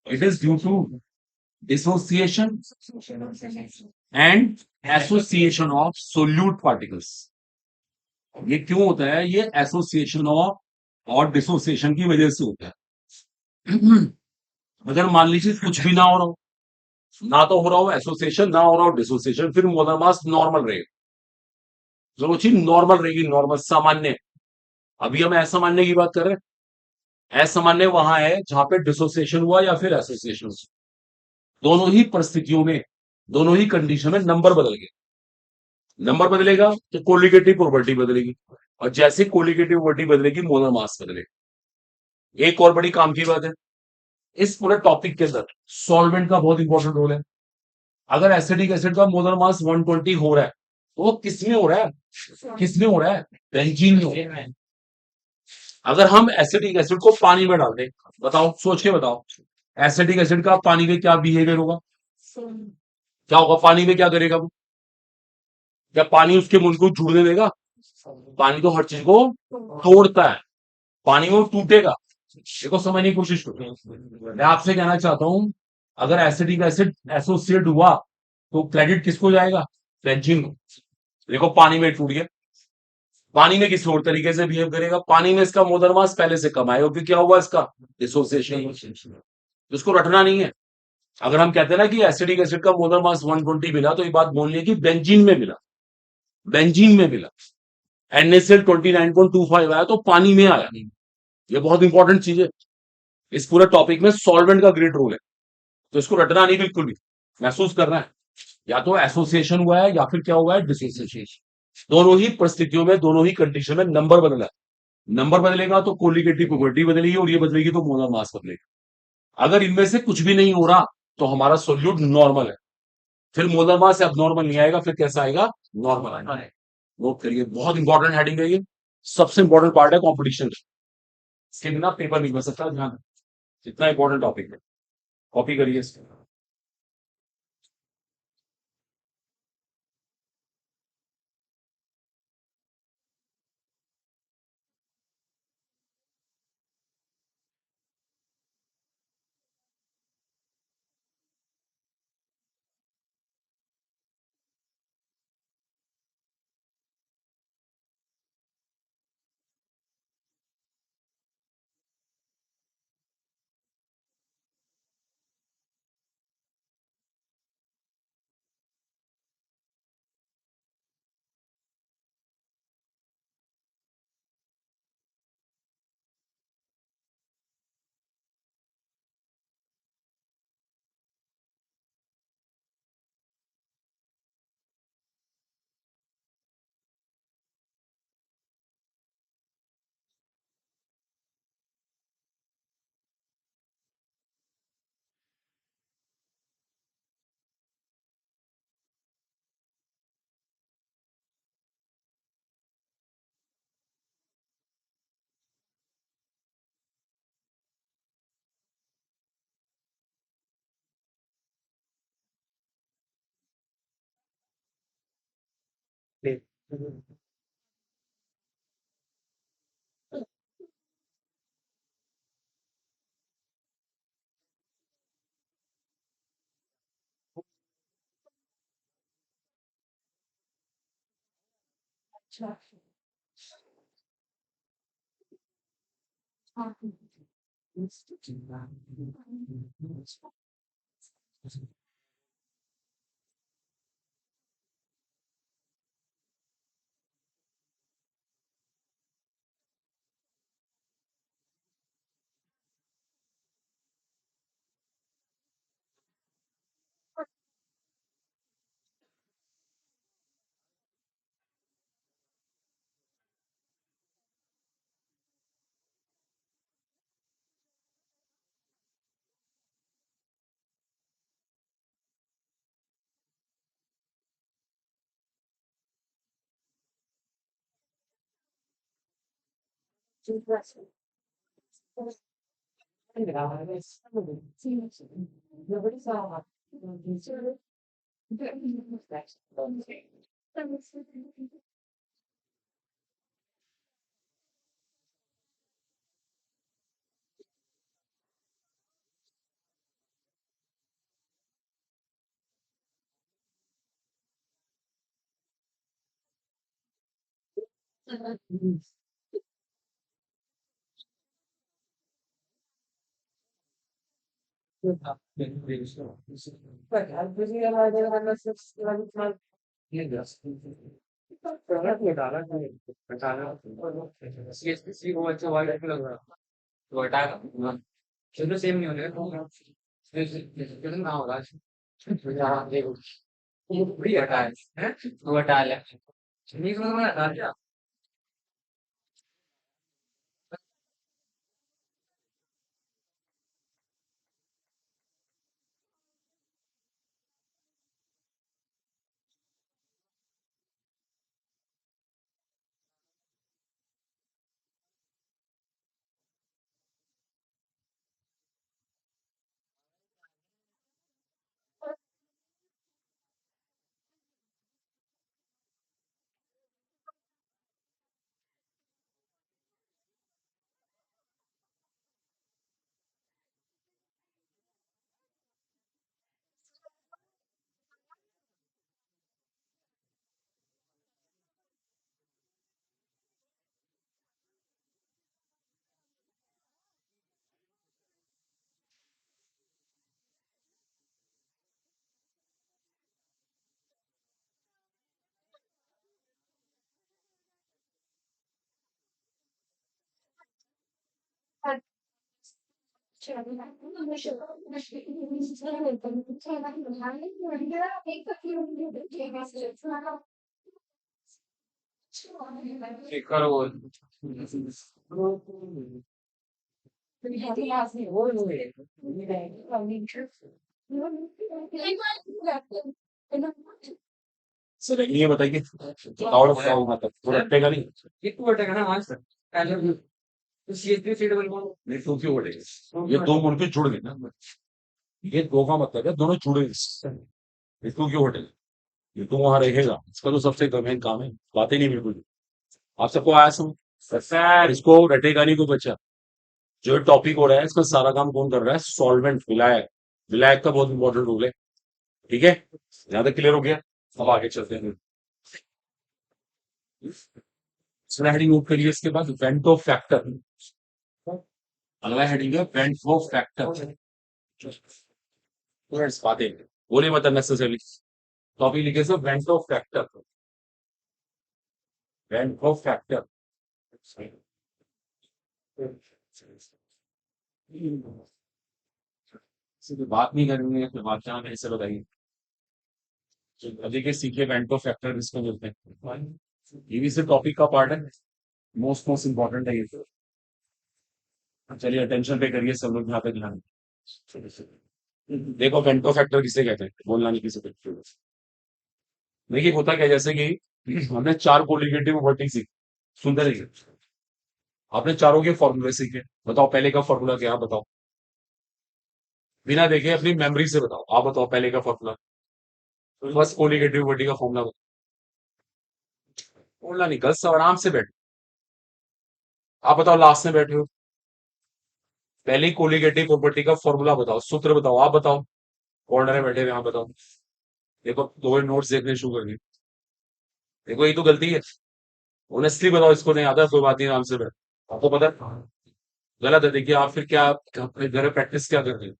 it is due to dissociation and association of solute particles. ये क्यों होता है, ये एसोसिएशन ऑफ और डिसोसिएशन की वजह से होता है। अगर मान लीजिए कुछ भी ना हो रहा हो, ना तो हो रहा हो एसोसिएशन, ना हो रहा हो डिसोसिएशन, फिर मोलर मास नॉर्मल रहेगा। जो चीज नॉर्मल रहेगी, नॉर्मल सामान्य। अभी हम असामान्य की बात कर रहे हैं, असामान्य वहां है जहां पे डिसोसिएशन हुआ या फिर एसोसिएशन। दोनों ही परिस्थितियों में, दोनों ही कंडीशन में नंबर बदल गए। नंबर बदलेगा तो कोलिगेटिव प्रॉपर्टी बदलेगी, और जैसे कोलिगेटिव प्रॉपर्टी बदलेगी मोलर मास बदलेगा। एक और बड़ी काम की बात है, इस पूरे टॉपिक के अंदर सॉल्वेंट का बहुत इंपॉर्टेंट रोल है। अगर एसिडिक एसिड का मोलर मास 120 हो रहा है, तो वो किस में हो रहा है, किस में हो रहा है, बेंजीन में हो रहा है। अगर हम एसिडिक एसिड को पानी में डाल दें, बताओ, सोच के बताओ, एसिडिक एसिड का पानी में क्या बिहेवियर होगा, क्या होगा, पानी में क्या करेगा वो, क्या पानी उसके मुल्क को जुड़ने देगा, पानी तो हर चीज को तोड़ता है, पानी में वो टूटेगा। देखो समझने की कोशिश करो, मैं आपसे कहना चाहता हूं, अगर एसिडिक एसिड एसोसिएट हुआ तो क्रेडिट किसको जाएगा, बेंजीन को। देखो पानी में टूट गया, पानी में किसी और तरीके से बिहेव करेगा, पानी में इसका मोलर मास पहले से कम आएगा, क्योंकि क्या हुआ, इसका डिसोसिएशन। इसको रटना नहीं है। अगर हम कहते हैं ना कि एसिडिक एसिड का मोलर मास 120 मिला, तो ये बात बोलनी है कि बेंजीन में मिला, बेंजीन में मिला। NaCl 29.25 आया तो पानी में आया, ये बहुत इंपॉर्टेंट चीज है। इस पूरे टॉपिक में सॉल्वेंट का ग्रेट रोल है, तो इसको रटना नहीं, बिल्कुल भी महसूस करना है। या तो एसोसिएशन हुआ है या फिर क्या हुआ है, डिसोसिएशन। दोनों ही परिस्थितियों में, दोनों ही कंडीशन में नंबर बदला है। नंबर बदलेगा तो कोलिगेटिव प्रॉपर्टी बदलेगी, और ये बदलेगी तो मोलर मास बदलेगा। अगर इनमें से कुछ भी नहीं हो रहा तो हमारा सोल्यूट नॉर्मल है। फिर मोलर मास अब नॉर्मल नहीं आएगा, फिर कैसा आएगा? नॉर्मल आएगा। नोट करिए, बहुत इंपॉर्टेंट हेडिंग है ये, सबसे इंपॉर्टेंट पार्ट है कंपटीशन। इसके बिना पेपर नहीं बन सकता, ध्यान, इतना इंपॉर्टेंट टॉपिक है। कॉपी करिए इसको। सर ये बताइए और बताओ मतलब वो रटेगा नहीं। नहीं तो क्यों बढ़ेगा ये दो मुड़ के जुड़ गए ना। ये दो का मतलब है दोनों जुड़े ये तो क्यों हटेगा। ये तो वहां रहेगा इसका तो सबसे मेन काम है। बातें नहीं बिल्कुल भी। आप सबको आया समझ सर इसको रटेगा नहीं कोई बच्चा। जो टॉपिक हो रहा है इसका सारा काम कौन कर रहा है सॉल्वेंट विलायक। विलायक का बहुत इंपॉर्टेंट रोल है। ठीक है यहाँ तक क्लियर हो गया। अब आगे चलते हैं। हेडिंग नोट करिए इसके बाद वेंटो फैक्टर। अगला हेडिंग है वेंटो फैक्टर। बातें बोले मतलब नेसेसरी टॉपिक लिखे sir Vento factor. Vento factor बात नहीं करनी है फिर बात क्या कैसे बताइए। अभी के सीखे वेंटो फैक्टर इसको बोलते हैं। ये भी सिर्फ टॉपिक का पार्ट है। मोस्ट इंपॉर्टेंट है ये तो। चलिए अटेंशन पे करिए सब लोग यहाँ पे ध्यान। देखो वेंटो फैक्टर किसे कहते हैं बोलना नहीं किसी को। देखिए होता क्या है, जैसे कि हमने चार कोलिगेटिव वर्टिंग सीखी। सुनते रहिए। आपने चारों के फॉर्मूले सीखे। बताओ पहले का फॉर्मूला क्या है, बताओ। बिना देखे अपनी मेमोरी से बताओ। आप बताओ पहले का फॉर्मूला। फर्स्ट कोलिगेटिव वर्टिंग का फॉर्मूला बताओ। बोलना नहीं कल सब आराम से बैठो। आप बताओ लास्ट में बैठे हो। पहली कोलिगेटिव प्रॉपर्टी का फॉर्मूला बताओ सूत्र बताओ आप बताओ। कॉर्नर में बैठे हुए यहाँ बताओ। देखो दो नोट्स देखने शुरू कर दिए। देखो ये तो गलती है। ऑनेस्टली बताओ इसको नहीं आता कोई बात नहीं आराम से बैठो। आपको पता है गलत है। देखिए आप फिर क्या अपने घर में प्रैक्टिस क्या कर रहे हैं।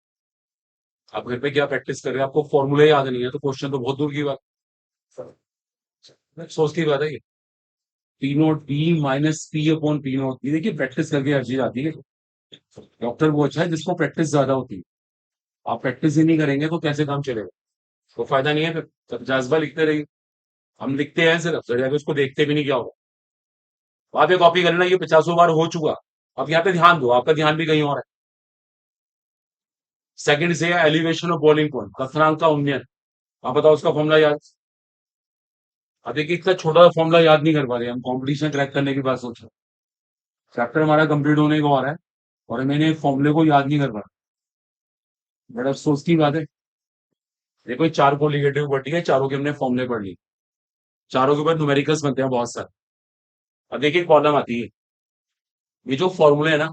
आप घर पे क्या प्रैक्टिस कर रहे हैं आपको फॉर्मूले याद नहीं है तो क्वेश्चन तो बहुत दूर की बात। सोच की बात है ये। P note P minus P upon P note ये देखिए प्रैक्टिस करके हर चीज आती है। डॉक्टर वो अच्छा है जिसको प्रैक्टिस ज्यादा होती है। आप प्रैक्टिस ही नहीं करेंगे तो कैसे काम चलेगा। तो फायदा नहीं है फिर जज्बा लिखते रहिए। हम लिखते हैं सिर्फ फिर जाके उसको देखते भी नहीं क्या होगा। वहां पे कॉपी करना ये 50 बार हो चुका। अब यहाँ पे ध्यान दो आपका ध्यान भी कहीं और है। सेकंड से एलिवेशन ऑफ बॉइलिंग पॉइंट कथनांक का उन्नयन। आप बताओ उसका फॉर्मूला याद। अब देखिए इतना छोटा फॉर्मूला याद नहीं कर पा रहे हम कंपटीशन क्रैक करने की बात सोच रहे हैं। चैप्टर हमारा कंप्लीट होने को आ रहा है और मैंने फॉर्मूले को याद नहीं कर पा रहा। बड़ा अफसोस की बात है। देखो ये चार कोलिगेटिव वर्टी है चारों के हमने फॉर्मूले पढ़ लिए। चारों के ऊपर न्यूमेरिकल्स बनते हैं बहुत सारे। अब देखिए प्रॉब्लम आती है। ये जो फॉर्मूले है ना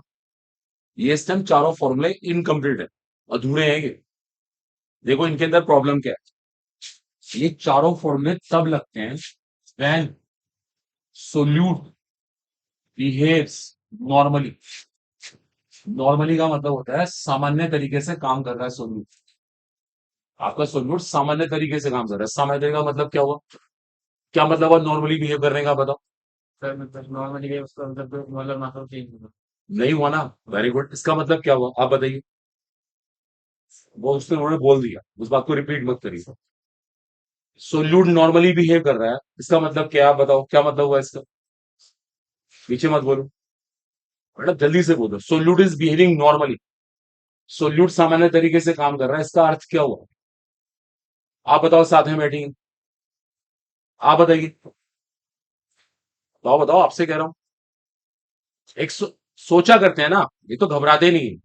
ये इस टाइम चारों फॉर्मूले इनकम्प्लीट है अधूरे हैं ये। देखो इनके अंदर प्रॉब्लम क्या है। ये चारों फॉर्मूले तब लगते हैं when solute behaves normally. Normally का मतलब होता है सामान्य तरीके से काम कर रहा है सोल्यूट। आपका सोल्यूट सामान्य तरीके से काम कर रहा है। सामान्य तरीके का मतलब क्या हुआ। क्या मतलब है नॉर्मली बिहेव करने का बताओ। सर मतलब नॉर्मली उसका मतलब चेंज नहीं हुआ ना। वेरी गुड इसका मतलब क्या हुआ आप बताइए। वो उसने उन्होंने बोल दिया उस बात को रिपीट मत करिए। सोल्यूट नॉर्मली बिहेव कर रहा है इसका मतलब क्या है? आप बताओ क्या मतलब हुआ इसका। पीछे मत बोलो। बेटा जल्दी से बोलो solute is behaving normally. Solute सामान्य तरीके से काम कर रहा है इसका अर्थ क्या हुआ। आप बताओ साथ में बैठेंगे। आप बताइए। बताओ बताओ आपसे कह रहा हूं। एक सोचा करते हैं ना ये तो घबराते नहीं।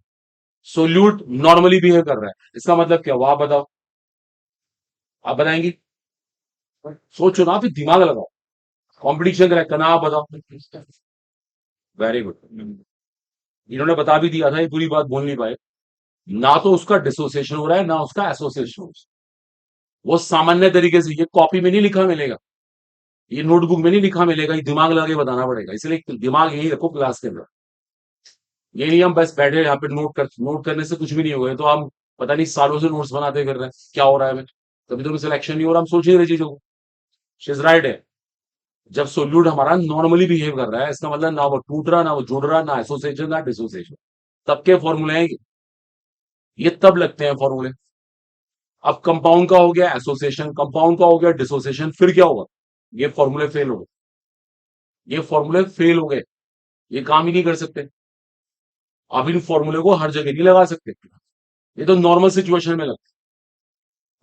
सोल्यूट नॉर्मली बिहेव कर रहा है इसका मतलब क्या हुआ आप बताओ। आप बताएंगे। सोचो ना फिर दिमाग लगाओ। कंपटीशन क्रैक करना आप बताओ। Very good. इन्होंने बता भी दिया था ये पूरी बात बोल नहीं पाए। ना तो उसका डिसोसिएशन हो रहा है ना उसका एसोसिएशन हो रहा है। वो सामान्य तरीके से ये कॉपी में नहीं लिखा मिलेगा। ये नोटबुक में नहीं लिखा मिलेगा ये दिमाग लगा के बताना पड़ेगा इसलिए दिमाग यही रखो क्लास के अंदर। ये नहीं हम बस बैठे यहाँ पे नोट करने से कुछ भी नहीं होगा तो हम पता नहीं सालों से नोट्स बनाते कर रहे हैं क्या हो रहा है हमें। कभी तो सिलेक्शन नहीं हो रहा हम सोच ही रहे चीजों को। शीज राइट है। जब सोल्यूट हमारा नॉर्मली बिहेव कर रहा है इसका मतलब ना वो टूट रहा ना वो जुड़ रहा ना एसोसिएशन ना डिसोसिएशन। तब के फॉर्मूले हैं ये तब लगते हैं फॉर्मूले। अब कंपाउंड का हो गया एसोसिएशन कंपाउंड का हो गया डिसोसिएशन फिर क्या होगा। ये फॉर्मूले फेल हो गए। ये फॉर्मूले फेल हो गए। ये काम ही नहीं कर सकते। अब इन फॉर्मूले को हर जगह नहीं लगा सकते। ये तो नॉर्मल सिचुएशन में लगता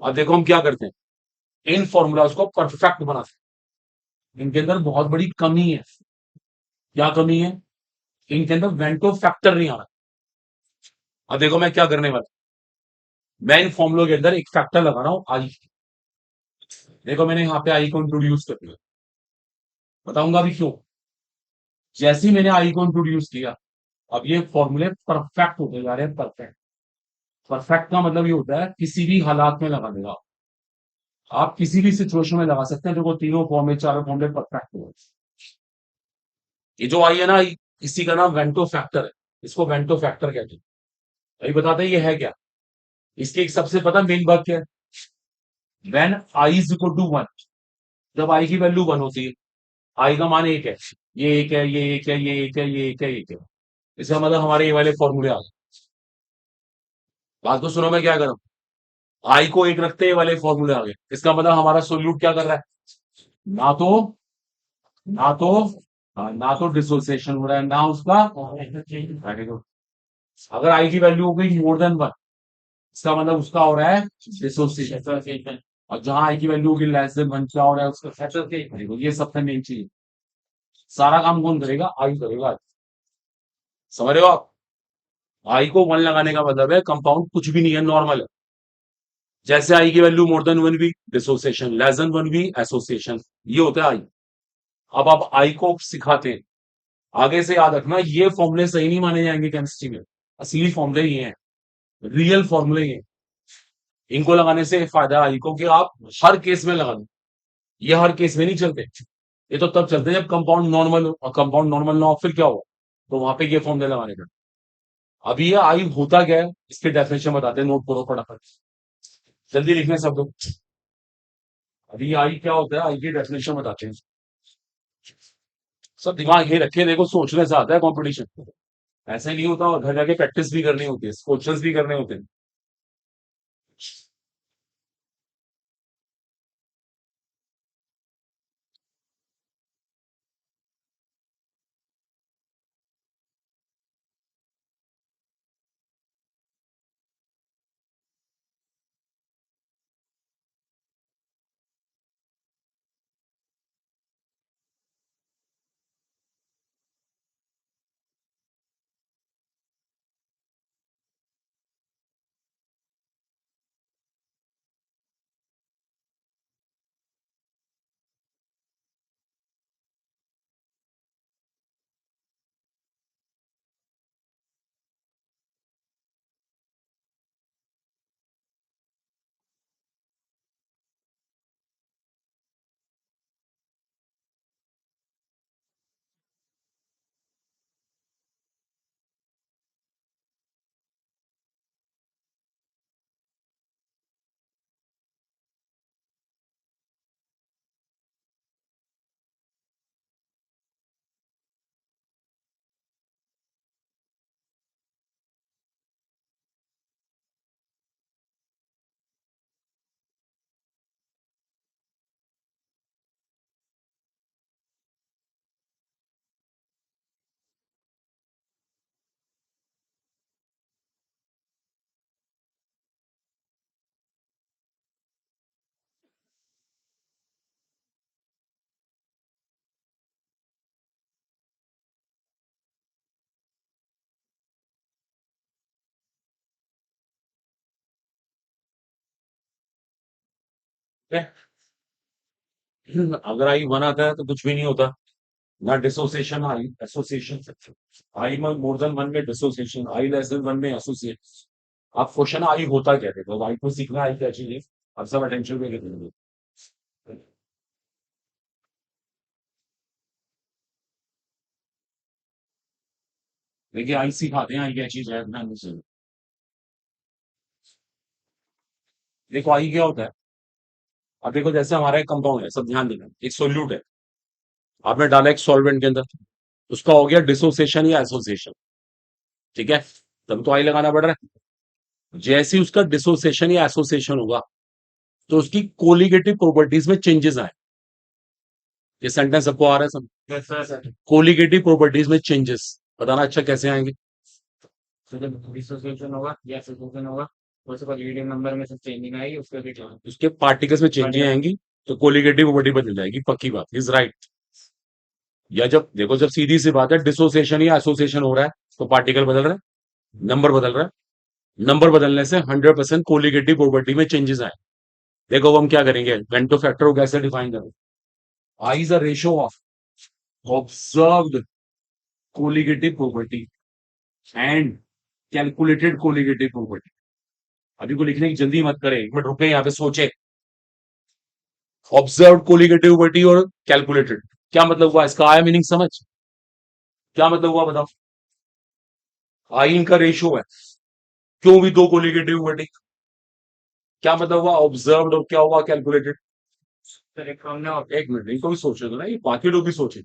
है। अब देखो हम क्या करते हैं। इन फॉर्मूलाज को परफेक्ट बना सकते। इनके अंदर बहुत बड़ी कमी है। क्या कमी है? इनके अंदर वेंटो फैक्टर नहीं आ रहा। अब देखो मैं क्या करने वाला, मैं इन फॉर्मुलों के अंदर एक फैक्टर लगा रहा हूं, आई। देखो मैंने यहाँ पे आई को इंट्रोड्यूस कर दिया, बताऊंगा अभी क्यों। जैसे ही मैंने आई को इंट्रोड्यूस किया, अब ये फॉर्मूले परफेक्ट होते जा रहे हैं। परफेक्ट, परफेक्ट का मतलब ये होता है किसी भी हालात में लगा देगा। आप किसी भी सिचुएशन में लगा सकते हैं। देखो तीनों फॉर्म चारों फॉर्मूले परफेक्ट हो। ये जो आई है ना, इसी का नाम वेंटो फैक्टर है। इसको वेंटो फैक्टर कहते हैं। अभी बताते हैं ये है क्या। इसकी एक सबसे पता मेन बात क्या है, when I is equal to one, जब आई की वैल्यू वन होती है, आई का मान एक है, ये एक है, ये एक है, ये एक है, ये एक है, एक है, इसका मतलब हमारे ये वाले फॉर्मूले आ गए। बात तो सुनो मैं क्या कर रहा हूं, आई को एक रखते ये वाले फॉर्मूले आ गए, इसका मतलब हमारा सोल्यूट क्या कर रहा है, ना तो ना तो ना तो डिसोसिएशन हो रहा है, ना उसका। अगर आई की वैल्यू हो गई मोर देन वन, इसका मतलब उसका हो रहा है डिसोसिएशन। और जहां आई की वैल्यू होगी लेस देन वन, क्या हो रहा है उसका सैचुरेशन। ये सबसे मेन चीज। सारा काम कौन करेगा, आई करेगा। समझ रहे हो आप। आई को वन लगाने का मतलब है कंपाउंड कुछ भी नहीं है, नॉर्मल है। जैसे आई की वैल्यू मोर देन वन भी डिसोसिएशन, लेस देन वन भी एसोसिएशन, ये होता है आई। अब आप आई को सिखाते हैं, आगे से याद रखना ये फॉर्मूले सही नहीं माने जाएंगे केमिस्ट्री में। असली फॉर्मूले ये हैं, रियल फॉर्मूले ये हैं। इनको लगाने से फायदा आई को कि आप हर केस में लगा दो। ये हर केस में नहीं चलते। ये तो तब चलते हैं जब कंपाउंड नॉर्मल हो, और कंपाउंड नॉर्मल ना हो फिर क्या हो, तो वहां पे ये फॉर्मूले लगाने का। अभी ये आई होता क्या है, इसके डेफिनेशन बताते हैं, नोट करो फटाफट, जल्दी लिखने सब लोग। अभी ये आई क्या होता है, आई की डेफिनेशन बताते हैं। सब दिमाग ये रखे, देखो सोचने से आता है कंपटीशन। ऐसे नहीं होता, और घर जाके प्रैक्टिस भी करनी होती है, क्वेश्चंस भी करने होते हैं। अगर आई वन आता है तो कुछ भी नहीं होता, ना डिसोसिएशन आई एसोसिएशन। आई में मोर देन वन में dissociation, i less than one में एसोसिएट। आप क्वेश्चन आई होता क्या है, तो आई को सीखना, आई क्या चीज है, अब सब अटेंशन पे देंगे। देखिए आई सिखाते हैं, आई क्या चीज है, ध्यान से। देखो आई क्या होता है, अब देखो जैसे हमारा एक कंपाउंड है, सब ध्यान देना, एक सोल्यूट है, आपने डाला एक सॉल्वेंट के अंदर, उसका हो गया डिसोसिएशन या एसोसिएशन, ठीक है, तब तो आई लगाना पड़ रहा है। जैसे ही उसका डिसोसिएशन या एसोसिएशन होगा, तो उसकी कोलिगेटिव प्रॉपर्टीज में चेंजेस आए। ये सेंटेंस सबको आ रहा है सब, कोलिगेटिव प्रॉपर्टीज में चेंजेस, बताना अच्छा कैसे आएंगे। डिसोसिएशन होगा या एसोसिएशन होगा, लीडिंग नंबर में सब चेंजिंग आएगी उसके भी उसके पार्टिकल्स में चेंजेस आएंगी तो कोलिगेटिव प्रॉपर्टी बदल जाएगी, पक्की बात इज राइट। या जब देखो, जब सीधी सी बात है डिसोसिएशन या एसोसिएशन हो रहा है तो पार्टिकल बदल रहा है, नंबर बदल रहा है। नंबर बदलने से 100% कोलिगेटिव प्रॉपर्टी में चेंजेस आए। देखो अब हम क्या करेंगे, वेंटो फैक्टर को कैसे डिफाइन करें। I is a ratio of observed colligative property and calculated colligative property. अभी को लिखने की जल्दी मत करें, एक मिनट रुके यहाँ पे सोचे। ऑब्जर्व कोलिगेटिव प्रॉपर्टी और कैलकुलेटेड, क्या मतलब हुआ इसका, आया मीनिंग समझ, क्या मतलब हुआ बताओ। आई इनका रेशियो है, क्यों भी दो कोलिगेटिव प्रॉपर्टी, क्या मतलब हुआ ऑब्जर्व और क्या हुआ कैलकुलेटेड। एक मिनट, इनको भी सोचे दो ना, ये बाकी लोग भी सोचे।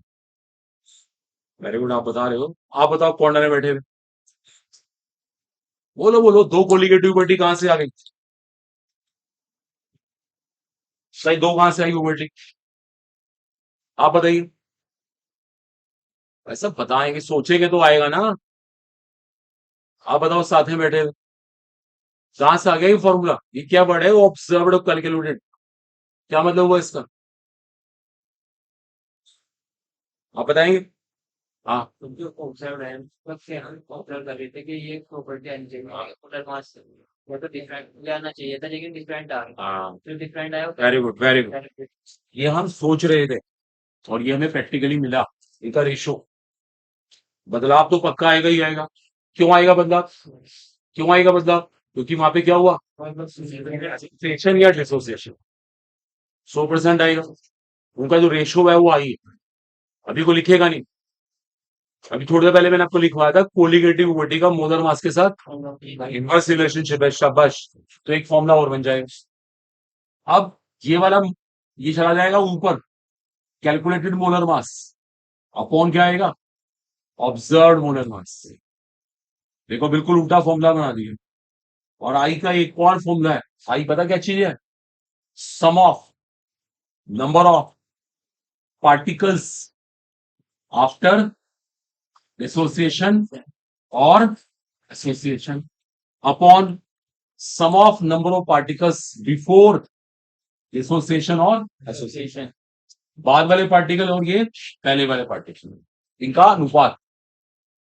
वेरी गुड, आप बता रहे हो। आप बताओ कॉर्नर में बैठे हुए, बोलो बोलो, दो कोलिगेटिव प्रॉपर्टी कहां से आ गई। सही, दो कहां से आई वो प्रॉपर्टी, आप बताइए। ऐसा बताएंगे, सोचेंगे तो आएगा ना। आप बताओ साथ में बैठे हुए, कहां से आ गया ये फॉर्मूला, ये क्या वर्ड है ऑब्जर्व्ड और कैलकुलेटेड, क्या मतलब हुआ इसका, आप बताएंगे। हाँ। जो ऑब्जर्व है तब से हम ऑब्जर्व कर रहे थे कि ये प्रॉपर्टी आनी चाहिए उधर वहां से वो तो डिफरेंट आना चाहिए था लेकिन डिफरेंट आ गया हाँ, फिर डिफरेंट आया वेरी गुड वेरी गुड। ये हम सोच रहे थे और ये हमें प्रैक्टिकली मिला, इनका रेशो। बदलाव तो पक्का आएगा ही आएगा। क्यों आएगा बदलाव, क्यों आएगा बदलाव, क्योंकि वहां पे क्या हुआ, एसोसिएशन या डिसोसिएशन। 100% आएगा, उनका जो रेशो है वो आई है। अभी को लिखेगा नहीं, अभी थोड़ी देर पहले मैंने आपको लिखवाया था कोलिगेटिव प्रॉपर्टी का मोलर मास के साथ इनवर्स रिलेशनशिप है, शाबाश। तो एक फॉर्मूला और बन जाएगा। अब ये वाला, ये चला जाएगा ऊपर, कैलकुलेटेड मोलर मास अपॉन क्या आएगा, ऑब्जर्व मोलर मास। देखो बिल्कुल उल्टा फॉर्मूला बना दिया। और आई का एक और फॉर्मूला है, आई पता क्या चीज है, sum of number of particles after dissociation और association upon sum of number of particles before dissociation और एसोसिएशन। बाद वाले पार्टिकल और ये पहले वाले पार्टिकल, इनका अनुपात,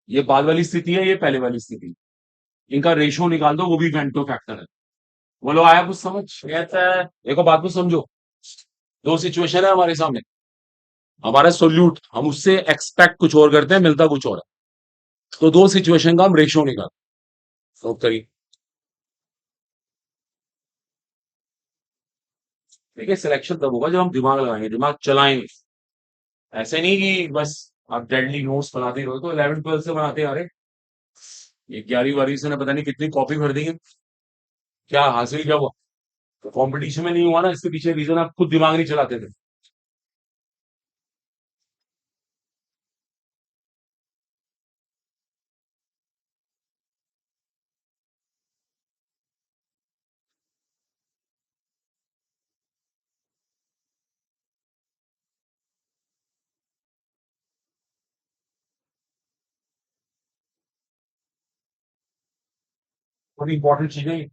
ये बाद वाली स्थिति है, ये पहले वाली स्थिति, इनका रेशियो निकाल दो, वो भी वेंटो फैक्टर है। बोलो आया कुछ समझ। देखो बात को समझो, दो सिचुएशन है हमारे सामने, हमारा सोल्यूट, हम उससे एक्सपेक्ट कुछ और करते हैं, मिलता कुछ और है। तो दो सिचुएशन का हम रेशियो निकाल, तो करिए। देखिए सिलेक्शन तब होगा जब हम दिमाग लगाएंगे, दिमाग चलाएंगे। ऐसे नहीं कि बस आप डेडली नोट्स बनाते ही रहो, तो 11 12 से बनाते आ रहे। ये 11वीं 12वीं से ने पता नहीं कितनी कॉपी भर दी है, क्या हासिल क्या हुआ, तो कंपटीशन में नहीं हुआ ना, इसके पीछे रीजन आप खुद दिमाग नहीं चलाते थे। बड़ी इंपॉर्टेंट चीज है ये।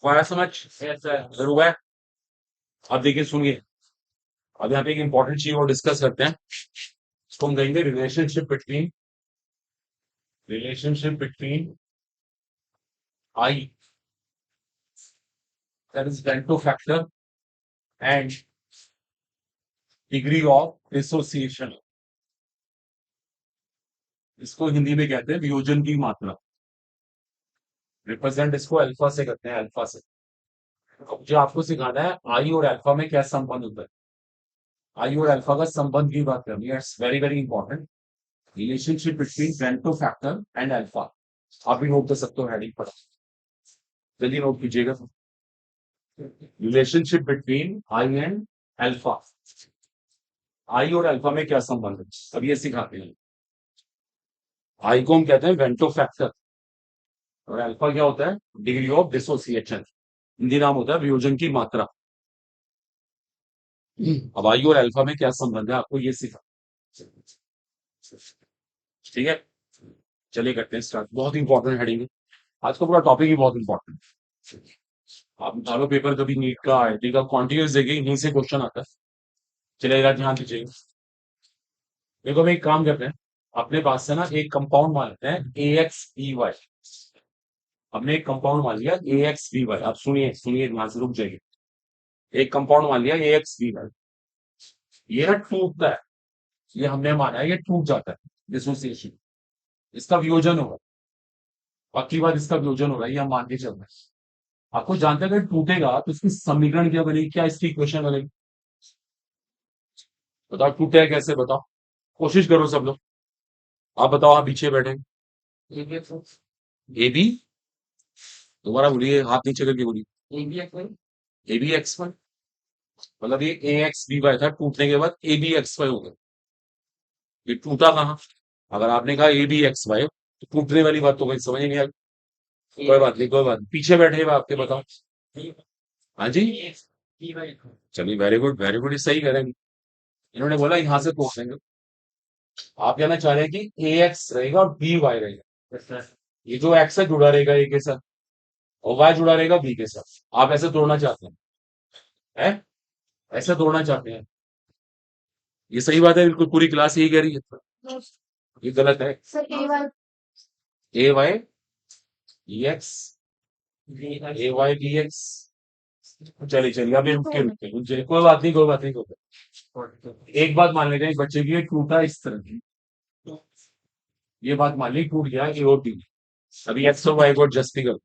हुआ समझ, जरूर हुआ है। अब देखिए सुनिए, अब यहाँ पे एक इंपॉर्टेंट चीज और डिस्कस करते हैं, इसको हम कहेंगे relationship between I, that is Vento factor, and degree of dissociation, इसको हिंदी में कहते हैं वियोजन की मात्रा। रिप्रेजेंट इसको अल्फा से करते हैं, अल्फा से। अब जो आपको सिखाना है आई और अल्फा में क्या संबंध होता है, आई और अल्फा का संबंध की बात करनी है। It's very very important. Relationship between bento factor and alpha. आप भी नोट कर सकते हो, हेडिंग पर जल्दी नोट कीजिएगा। Relationship between i and alpha, i और अल्फा में क्या संबंध है, अब ये सिखाते हैं। आई को हम कहते हैं वेंटो फैक्टर और अल्फा क्या होता है, डिग्री ऑफ डिसोसिएशन, हिंदी नाम होता है वियोजन की मात्रा। अब आई और अल्फा में क्या संबंध है आपको ये सिखा, ठीक है। चलिए करते हैं स्टार्ट, बहुत इंपॉर्टेंट हेडिंग है, आज का पूरा टॉपिक ही बहुत इंपॉर्टेंट। आप चारों पेपर कभी नीट का आईआईटी का कॉन्टिन्यूस देखें, इन्हीं से क्वेश्चन आता है। चलेगा, ध्यान दीजिएगा। देखो हम एक काम करते हैं, अपने पास से ना एक कंपाउंड मान लेते हैं ए एक्स बी वाई। हमने एक कंपाउंड मान लिया ए एक्स बी वाई। आप सुनिए सुनिए ध्यान से, रुक जाइए। एक कंपाउंड मान लिया ए एक्स बी वाई, ये ना टूटता है, ये हमने माना है ये टूट जाता है, डिसोसिएशन। इसका वियोजन होगा, पक्की बात, इसका वियोजन होगा, ये हम मान के चल रहे हैं। आपको जानते हैं अगर टूटेगा तो इसकी समीकरण क्या बनेगी, क्या इसकी इक्वेशन बनेगी, बताओ टूटे कैसे, बताओ, कोशिश करो सब लोग। आप बताओ, आप पीछे बैठे ए बी, दोबारा बोलिए, हाथ नीचे करके बोलिए। ए बी एक्स वाई, मतलब ये ए एक्स बी वाई था, टूटने के बाद ए बी एक्स वाई हो गया। ये टूटा कहाँ, अगर आपने कहा ए बी एक्स वाई तो टूटने वाली बात तो कहीं समझ नहीं आई। कोई बात नहीं, कोई बात नहीं, पीछे बैठे हुए आपके, बताओ। हाँ जी, चलिए, वेरी गुड वेरी गुड, ये सही करेंगे। इन्होंने बोला यहां से तोड़ देंगे। आप कहना चाह रहे हैं कि ए एक्स रहेगा और बी वाई रहेगा, ये जो एक्स है जुड़ा रहेगा ए के साथ और वाई जुड़ा रहेगा बी के साथ। आप ऐसे तोड़ना चाहते हैं, हैं? ऐसे तोड़ना चाहते हैं, ये सही बात है, बिल्कुल पूरी क्लास यही कह रही है, ये गलत है। ए वाई बी एक्स, ए वाई बी एक्स, चलिए चलिए, अभी रुक जाइए, कोई बात नहीं, कोई बात नहीं, कोई बात नहीं। एक बात मान लेते हैं, एक बच्चे की ये टूटा इस तरह की, ये बात मान ली टूट गया ए और बी, अभी एक्स और वाई को एडजस्ट कर।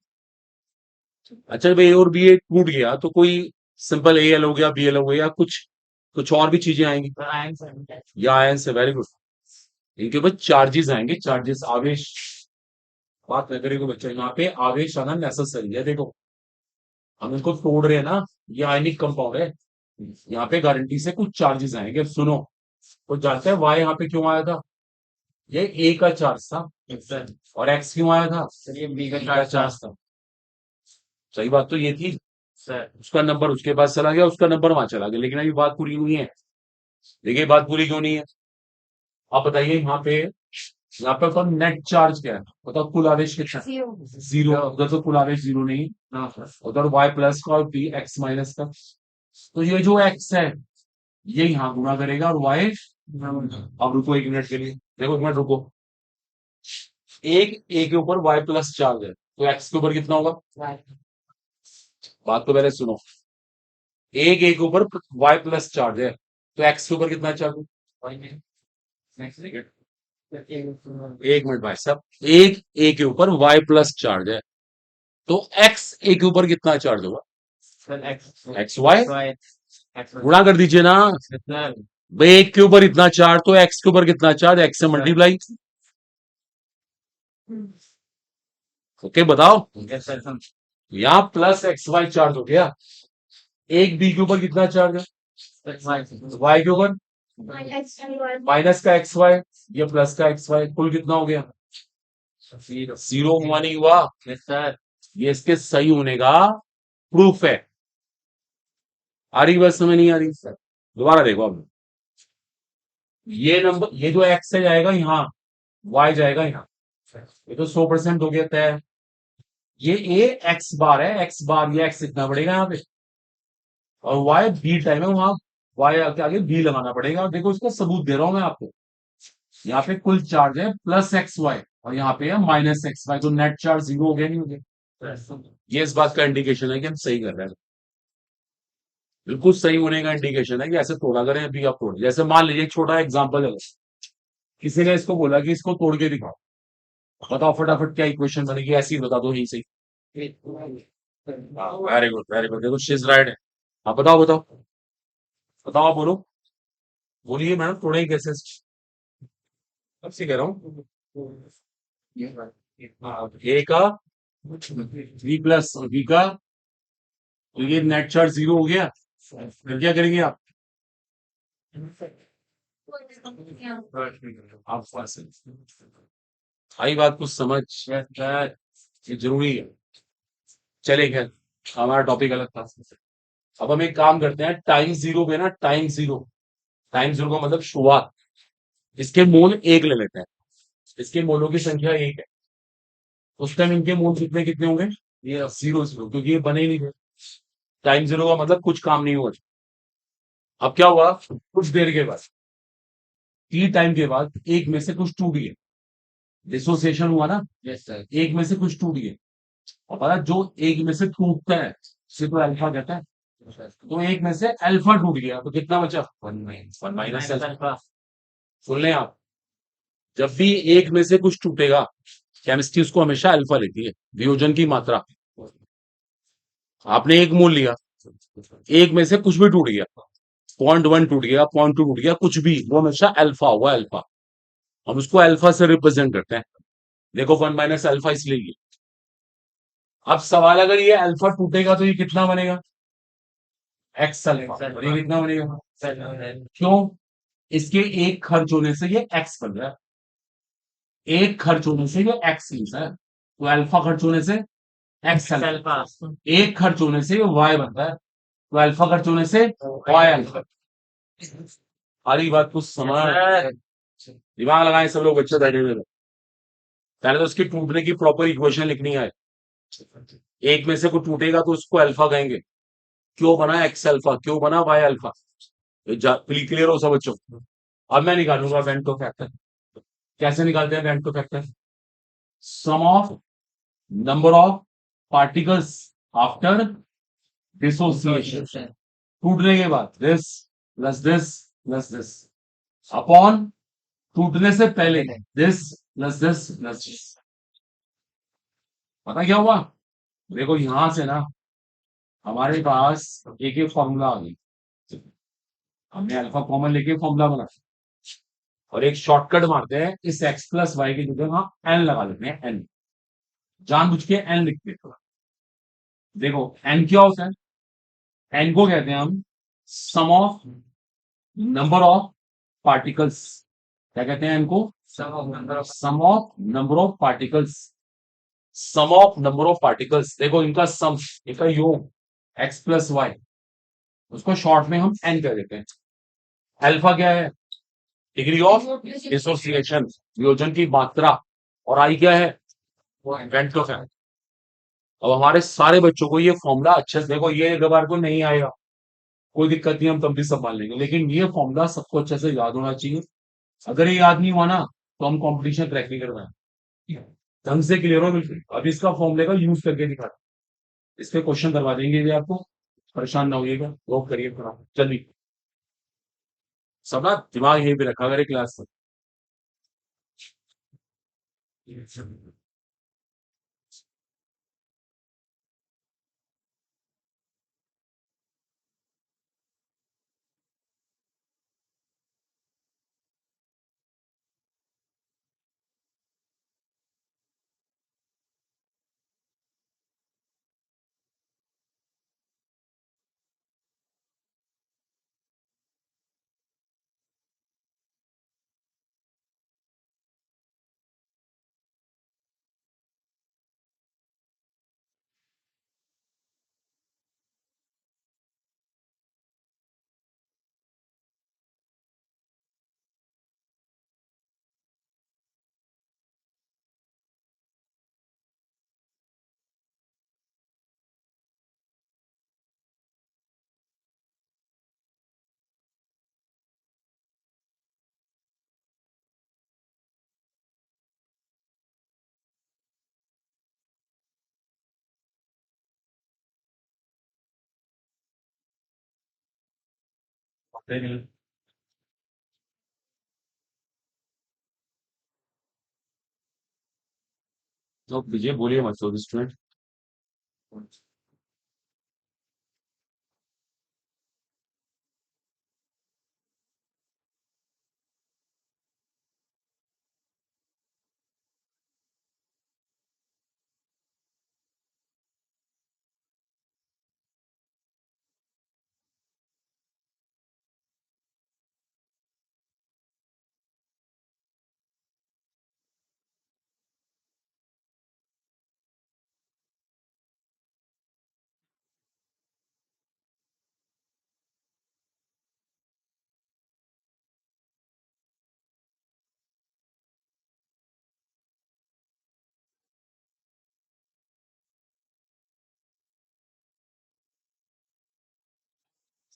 अच्छा, जब ए और बी ए टूट गया तो कोई सिंपल ए एल हो गया, बी एल हो गया, या कुछ कुछ और भी चीजें आएंगी, या आयन से, वेरी गुड। इनके ऊपर चार्जेस आएंगे, चार्जेस, आवेश। बात न करेगा बच्चा, यहाँ पे आवेश आना नेसेसरी है। देखो हम इनको तोड़ रहे हैं ना, ये आयनिक कंपाउंड है, यहाँ पे गारंटी से कुछ चार्जेस आएंगे। अब सुनो, कुछ जानते हैं वाई यहाँ पे क्यों आया था, ये ए का चार्ज था, और एक्स क्यों आया था, ये बी का चार्ज था। सही बात तो ये थी, उसका नंबर उसके पास चला गया, उसका नंबर वहां चला गया, लेकिन अभी बात पूरी हुई है। देखिए बात पूरी क्यों नहीं है, आप बताइए। यहाँ पे तो नेट चार्ज क्या है, बताओ, कुल आवेश कितना है, जीरो। उधर तो कुल आवेश जीरो नहीं, उधर वाई प्लस का और बी एक्स माइनस का। तो ये जो एक्स है ये यहाँ गुणा करेगा और वाई, अब रुको एक मिनट के लिए, देखो एक मिनट रुको। एक ए के ऊपर वाई प्लस चार्ज है तो एक्स के ऊपर कितना होगा, बात तो पहले सुनो। एक ए के ऊपर वाई प्लस चार्ज है तो एक्स के ऊपर कितना चार्ज है, एक मिनट भाई साहब, एक ए के ऊपर वाई प्लस चार्ज है तो एक्स ए के ऊपर कितना चार्ज होगा, एक्स वाई, गुणा कर दीजिए ना भाई, एक के ऊपर इतना चार्ज तो एक्स के ऊपर कितना चार्ज, एक्स से मल्टीप्लाई। ओके बताओ, यहाँ प्लस एक्स वाई चार्ज हो गया, एक बी के ऊपर कितना चार्ज है, वाई के ऊपर माइनस का एक्स वाई, ये प्लस का एक्स वाई, कुल कितना हो गया, जीरो हुआ नहीं हुआ, ये इसके सही होने का प्रूफ है। आ रही बात समझ नहीं आ रही, दोबारा देखो अब, ये नंबर, ये जो एक्स है जाएगा यहाँ, वाई जाएगा यहाँ, ये तो 100% हो गया तय। ये ए एक्स बार है, एक्स बार, ये एक्स इतना बढ़ेगा यहाँ पे, और वाई बी टाइम है, वहां वाई के आगे बी लगाना पड़ेगा। और देखो इसका सबूत दे रहा हूं मैं आपको, यहाँ पे कुल चार्ज है प्लस एक्स वाई और यहाँ पे है माइनस एक्स वाई, तो नेट चार्ज जीरो हो गया नहीं हो गया। ये इस बात का इंडिकेशन है कि हम सही कर रहे हैं। बिल्कुल सही होने का इंडिकेशन है कि ऐसे तोड़ा करें, अभी आप तोड़, जैसे मान लीजिए एक छोटा एग्जांपल है, किसी ने इसको बोला कि इसको तोड़ के दिखाओ, बताओ फटाफट क्या इक्वेशन बनेगी, ऐसी बता दो यहीं से। वेरी गुड वेरी गुड, देखो शी इज राइट है। हाँ बताओ बताओ बताओ, आप बोलो, बोलिए मैडम, तोड़े ही कैसे, अब से कह रहा हूँ। ए का बी प्लस बी का, तो ये नेट चार्ज जीरो हो गया, फिर क्या करेंगे आप? आप पास आई बात कुछ समझ, ये जरूरी है। चले खैर, हमारा टॉपिक अलग था। अब हम एक काम करते हैं, टाइम जीरो पे ना, टाइम जीरो का मतलब शुरुआत, इसके मूल एक ले लेते हैं, इसके मूलों की संख्या एक है, उस टाइम इनके मूल कितने कितने होंगे? ये जीरो जीरो, क्योंकि ये बने ही नहीं थे। टाइम जीरो का मतलब कुछ काम नहीं हुआ। अब क्या हुआ, कुछ देर के बाद, टी टाइम के बाद एक में से कुछ टूट गया, डिसोसिएशन हुआ ना। यस सर, एक में से कुछ टूट गया। और पता है, जो एक में से टूटता है उसे तो अल्फा कहता है। तो एक में से अल्फा टूट गया, तो कितना बचा? One minus alpha. सुन लें आप, जब भी एक में से कुछ टूटेगा, केमिस्ट्री उसको हमेशा अल्फा लेती है, वियोजन की मात्रा। आपने एक मोल लिया, एक में से कुछ भी टूट गया, पॉइंट वन टूट गया, पॉइंट टू टूट गया, कुछ भी, वो हमेशा अल्फा हुआ, अल्फा। हम उसको अल्फा से रिप्रेजेंट करते हैं। देखो वन माइनस अल्फा इसलिए ये। अब सवाल, अगर ये अल्फा टूटेगा तो ये कितना बनेगा? X alpha. और ये कितना बनेगा? क्यों? इसके एक खर्च होने से ये एक्स बन रहा है, एक खर्च होने से ये एक्स लिखा है, तो अल्फा खर्च होने से एक्स अल्फा, एक खर्च होने से ये वाई बनता है, तो अल्फा खर्च होने से वाई अल्फा। सारी बात को समझ, दिमाग लगाए सब लोग, बच्चे बैठे हुए लोग। पहले तो उसकी टूटने की प्रॉपर इक्वेशन लिखनी है। एक में से कुछ टूटेगा तो उसको अल्फा कहेंगे, क्यों बना एक्स अल्फा, क्यों बना वाई अल्फा, क्लियर हो सब बच्चों? अब मैं निकालूंगा वेंटो फैक्टर। कैसे निकालते हैं van't factor? Sum of number of particles after dissociation, टूटने के बाद this plus this plus this, upon टूटने से पहले this plus this plus this. पता क्या हुआ? देखो यहां से ना, हमारे पास एक एक फॉर्मूला आ गई, हमने अल्फा कॉमन लेके फॉर्मूला बना, और एक शॉर्टकट मारते हैं, इस एक्स प्लस वाई की जगह हम एन लगा लेते हैं, एन, जानबूझ के एन लिखते हैं। देखो एन क्या होता है? एन को कहते हैं हम sum of number of particles. क्या कहते हैं इनको? Sum of number of particles, sum of number of particles. देखो इनका सम, इनका योग, एक्स प्लस वाई, उसको शॉर्ट में हम एन कह देते हैं। अल्फा क्या है? डिग्री ऑफ एसोसिएशन, वियोजन की मात्रा। और आई क्या है? वेंटो है। अब हमारे सारे बच्चों को ये फॉर्मूला अच्छे से, देखो ये एक बार को नहीं आएगा, कोई दिक्कत नहीं, हम तब भी संभाल लेंगे, लेकिन ये फॉर्मूला सबको अच्छे से याद होना चाहिए। अगर ये याद नहीं हुआ ना, तो हम कंपटीशन क्रैक नहीं कर पाए। ढंग से क्लियर हो बिल्कुल। अब इसका फॉर्मूले का यूज करके दिखा, इस पे क्वेश्चन करवा देंगे ये आपको, परेशान ना होइएगा, वो करिए थोड़ा। चलिए, सब ना दिमाग यहीं पे रखा करें क्लास में। तो विजय बोलिए मत सो स्टूडेंट।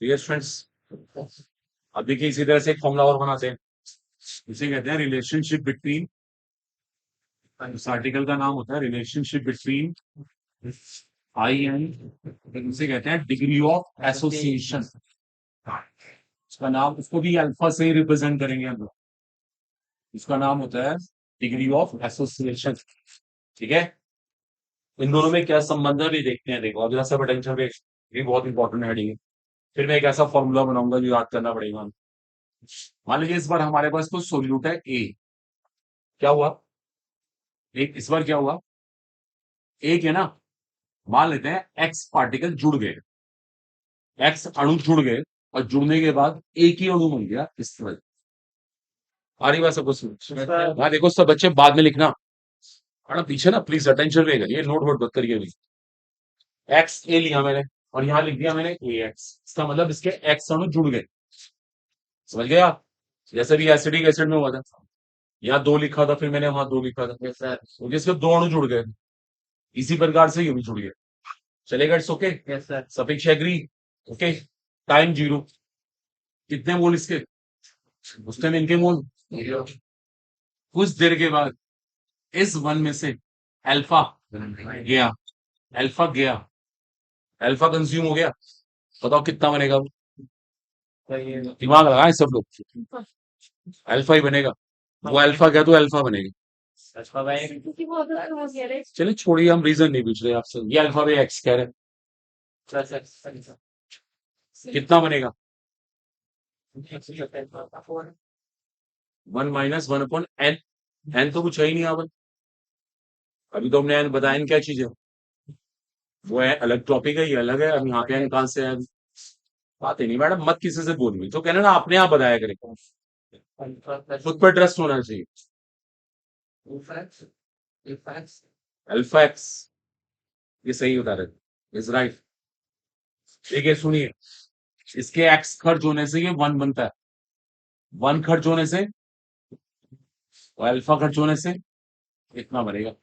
स्टूडेंट्स, अब देखिए इसी तरह से एक फॉर्मूला और बनाते हैं। इसे कहते हैं रिलेशनशिप बिटवीन, इस आर्टिकल का नाम होता है रिलेशनशिप बिटवीन आई एंड, इसे कहते हैं डिग्री ऑफ एसोसिएशन। इसका नाम, इसको भी अल्फा से ही रिप्रेजेंट करेंगे हम लोग। इसका नाम होता है डिग्री ऑफ एसोसिएशन। ठीक है, इन दोनों में क्या संबंध है भी देखते हैं। देखो अब जरा सा टेंशन पे, ये बहुत इंपॉर्टेंट हेडिंग है। फिर मैं एक ऐसा फॉर्मूला बनाऊंगा जो याद करना पड़ेगा। मान लीजिए इस बार हमारे पास कोई सोल्यूट है ए। क्या हुआ, एक इस बार क्या हुआ, एक है ना, मान लेते हैं एक्स पार्टिकल जुड़ गए, एक्स अणु जुड़ गए, और जुड़ने के बाद एक ही अणु बन गया इस तरह। आ रही बात सबको समझ? हाँ देखो सब बच्चे बाद में लिखना, है ना, पीछे ना प्लीज अटेंशन रहेगा, ये नोट वोट मत करिए अभी। एक्स ए लिया मैंने और यहां लिख दिया मैंने ए एक्स, इसका मतलब इसके एक्स अणु जुड़ गए। समझ गया? जैसे भी एसिडिक एसिड में हुआ था, यहाँ दो लिखा था, फिर मैंने वहां दो लिखा था, क्योंकि इसके दो अणु जुड़ गए। इसी प्रकार से ये भी जुड़ गए। चलेगा? It's okay? Yes sir. सफिक्स एग्री? ओके। Time zero. कितने मोल इसके, उस टाइम इनके मोल। कुछ देर के बाद इस वन में से अल्फा गया, अल्फा गया, अल्फा कंज्यूम हो गया। बताओ कितना बनेगा वो? दिमाग लगाएं सब लोग, अल्फा ही बनेगा। वो अल्फा गया तो अल्फा बनेगा। चलिए छोड़िए, हम रीजन नहीं पूछ रहे आपसे, ये अल्फा बाई एक्स कह रहे हैं। कितना बनेगा? 1 - 1/n। एन तो कुछ है ही नहीं यहाँ पर। अभी तो हमने एन बताया, एन क्या चीज है, वो है अलग टॉपिक है, ये अलग है। अब यहाँ पे एन कहां से है? बात ही नहीं मैडम, मत किसी से बोलनी, तो कहना ना अपने आप बताया करे, खुद पर ट्रस्ट होना चाहिए। अल्फा एक्स, ये सही बता रहे, इज राइट। ठीक है सुनिए, इसके एक्स खर्च होने से ये वन बनता है, वन खर्च होने से और अल्फा खर्च होने से इतना बनेगा,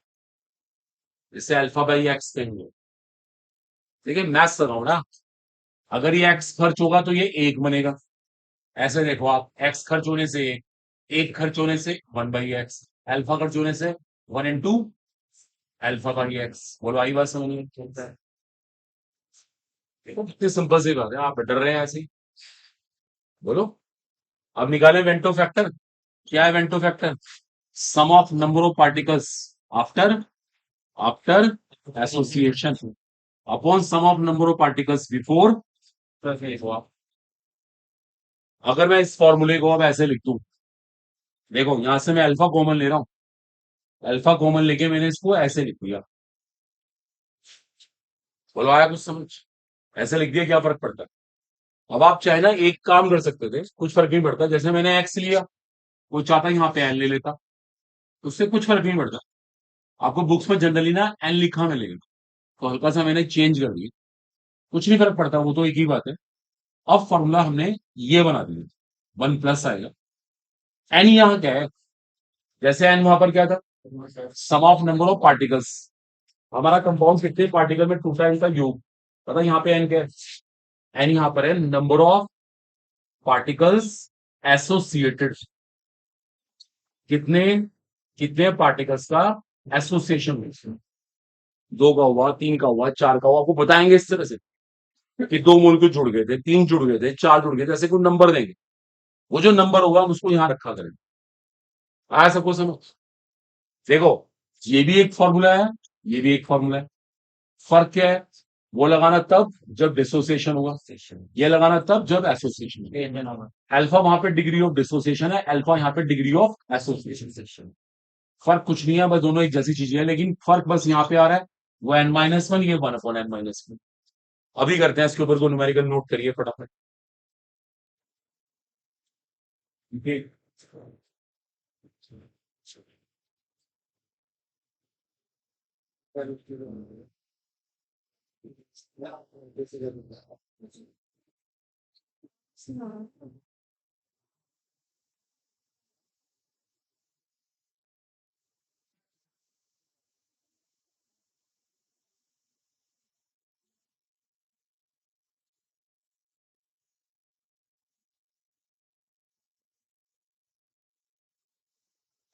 इसे अल्फा बाई एक्स कहेंगे। ठीक है, मैथ्स कर रहा हूं ना। अगर ये एक्स खर्च होगा तो ये एक बनेगा। ऐसे देखो आप, एक्स खर्च होने से एक, एक खर्च होने से 1/x, अल्फा खर्च होने से 1 × अल्फा बाई एक्स। बोलो आई बात समझ में? देखो कितनी सिंपल सी बात है, आप डर रहे हैं ऐसे ही। बोलो, अब निकाले वेंटो फैक्टर। क्या है van't factor? Sum of number of particles after, after association upon sum of number of particles before. अगर मैं इस फॉर्मूले को अब ऐसे लिख दूं, देखो यहां से मैं अल्फा कॉमन ले रहा हूं, अल्फा कॉमन लेके मैंने इसको ऐसे लिख दिया। बोलो आया कुछ समझ? ऐसे लिख दिया, क्या फर्क पड़ता है? अब आप चाहे ना एक काम कर सकते थे, कुछ फर्क नहीं पड़ता। जैसे मैंने एक्स लिया, वो चाहता यहाँ पे एन ले लेता, उससे कुछ फर्क नहीं पड़ता। आपको बुक्स में जनरली ना एन लिखा मिलेगा, तो हल्का सा मैंने चेंज कर दिया, कुछ नहीं फर्क पड़ता, वो तो एक ही बात है। अब फॉर्मूला हमने ये बना दिया, 1+ आएगा। एन यहाँ क्या है? जैसे एन वहां पर क्या था, सम ऑफ नंबर ऑफ पार्टिकल्स। हमारा कंपाउंड कितने पार्टिकल में टूटा है इनका योग, पता यहाँ पे एन क्या है? एन यहाँ पर है नंबर ऑफ पार्टिकल्स एसोसिएटेड, कितने कितने पार्टिकल्स का एसोसिएशन, 2 का हुआ, 3 का हुआ, 4 का हुआ, आपको बताएंगे इस तरह से। कि 2 मॉलिक्यूल जुड़ गए थे, 3 जुड़ गए थे, 4 जुड़ गए थे, ऐसे कोई नंबर देंगे। वो जो नंबर होगा हम उसको यहाँ रखा करेंगे। आया सबको समझ? देखो, ये भी एक फॉर्मूला है, ये भी एक फॉर्मूला है। फर्क क्या है? वो लगाना तब जब डिसोसिएशन होगा, ये लगाना तब जब एसोसिएशन होगा। अल्फा वहां पे डिग्री ऑफ डिसोसिएशन है, अल्फा यहाँ पे डिग्री ऑफ एसोसिएशन। फर्क कुछ नहीं है, बस दोनों एक जैसी चीजें हैं, लेकिन फर्क बस यहाँ पे आ रहा है। वो n-1, ये 1/n-1। अभी करते हैं इसके ऊपर को न्यूमेरिकल नोट करिए फटाफट। ठीक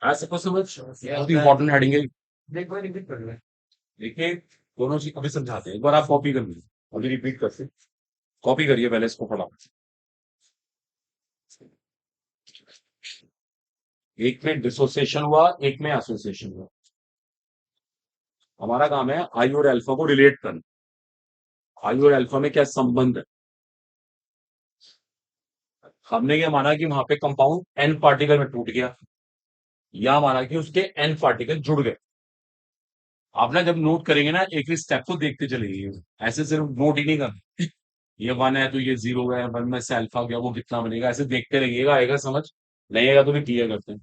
है सबको समझ? बहुत इंपॉर्टेंट हेडिंग है। देखो रिपीट कर लो। देखिए, दोनों चीज अभी समझाते हैं, एक बार आप कॉपी कर लीजिए, अभी रिपीट करते। कॉपी करिए पहले इसको फटाफट। एक में डिसोसिएशन हुआ, एक में एसोसिएशन हुआ। हमारा काम है आई और अल्फा को रिलेट करना। आई और अल्फा में क्या संबंध है? हमने ये माना कि वहां पे कंपाउंड एन पार्टिकल में टूट गया, या माना कि उसके एन पार्टिकल जुड़ गए। आप ना जब नोट करेंगे ना, एक एक स्टेप को देखते चलेंगे, ऐसे सिर्फ नोट ही नहीं करना। ये 1 है तो ये 0 है, 1 में से अल्फा गया वो कितना बनेगा, ऐसे देखते रहिएगा, आएगा समझ। नहीं आएगा तो भी क्लियर करते हैं।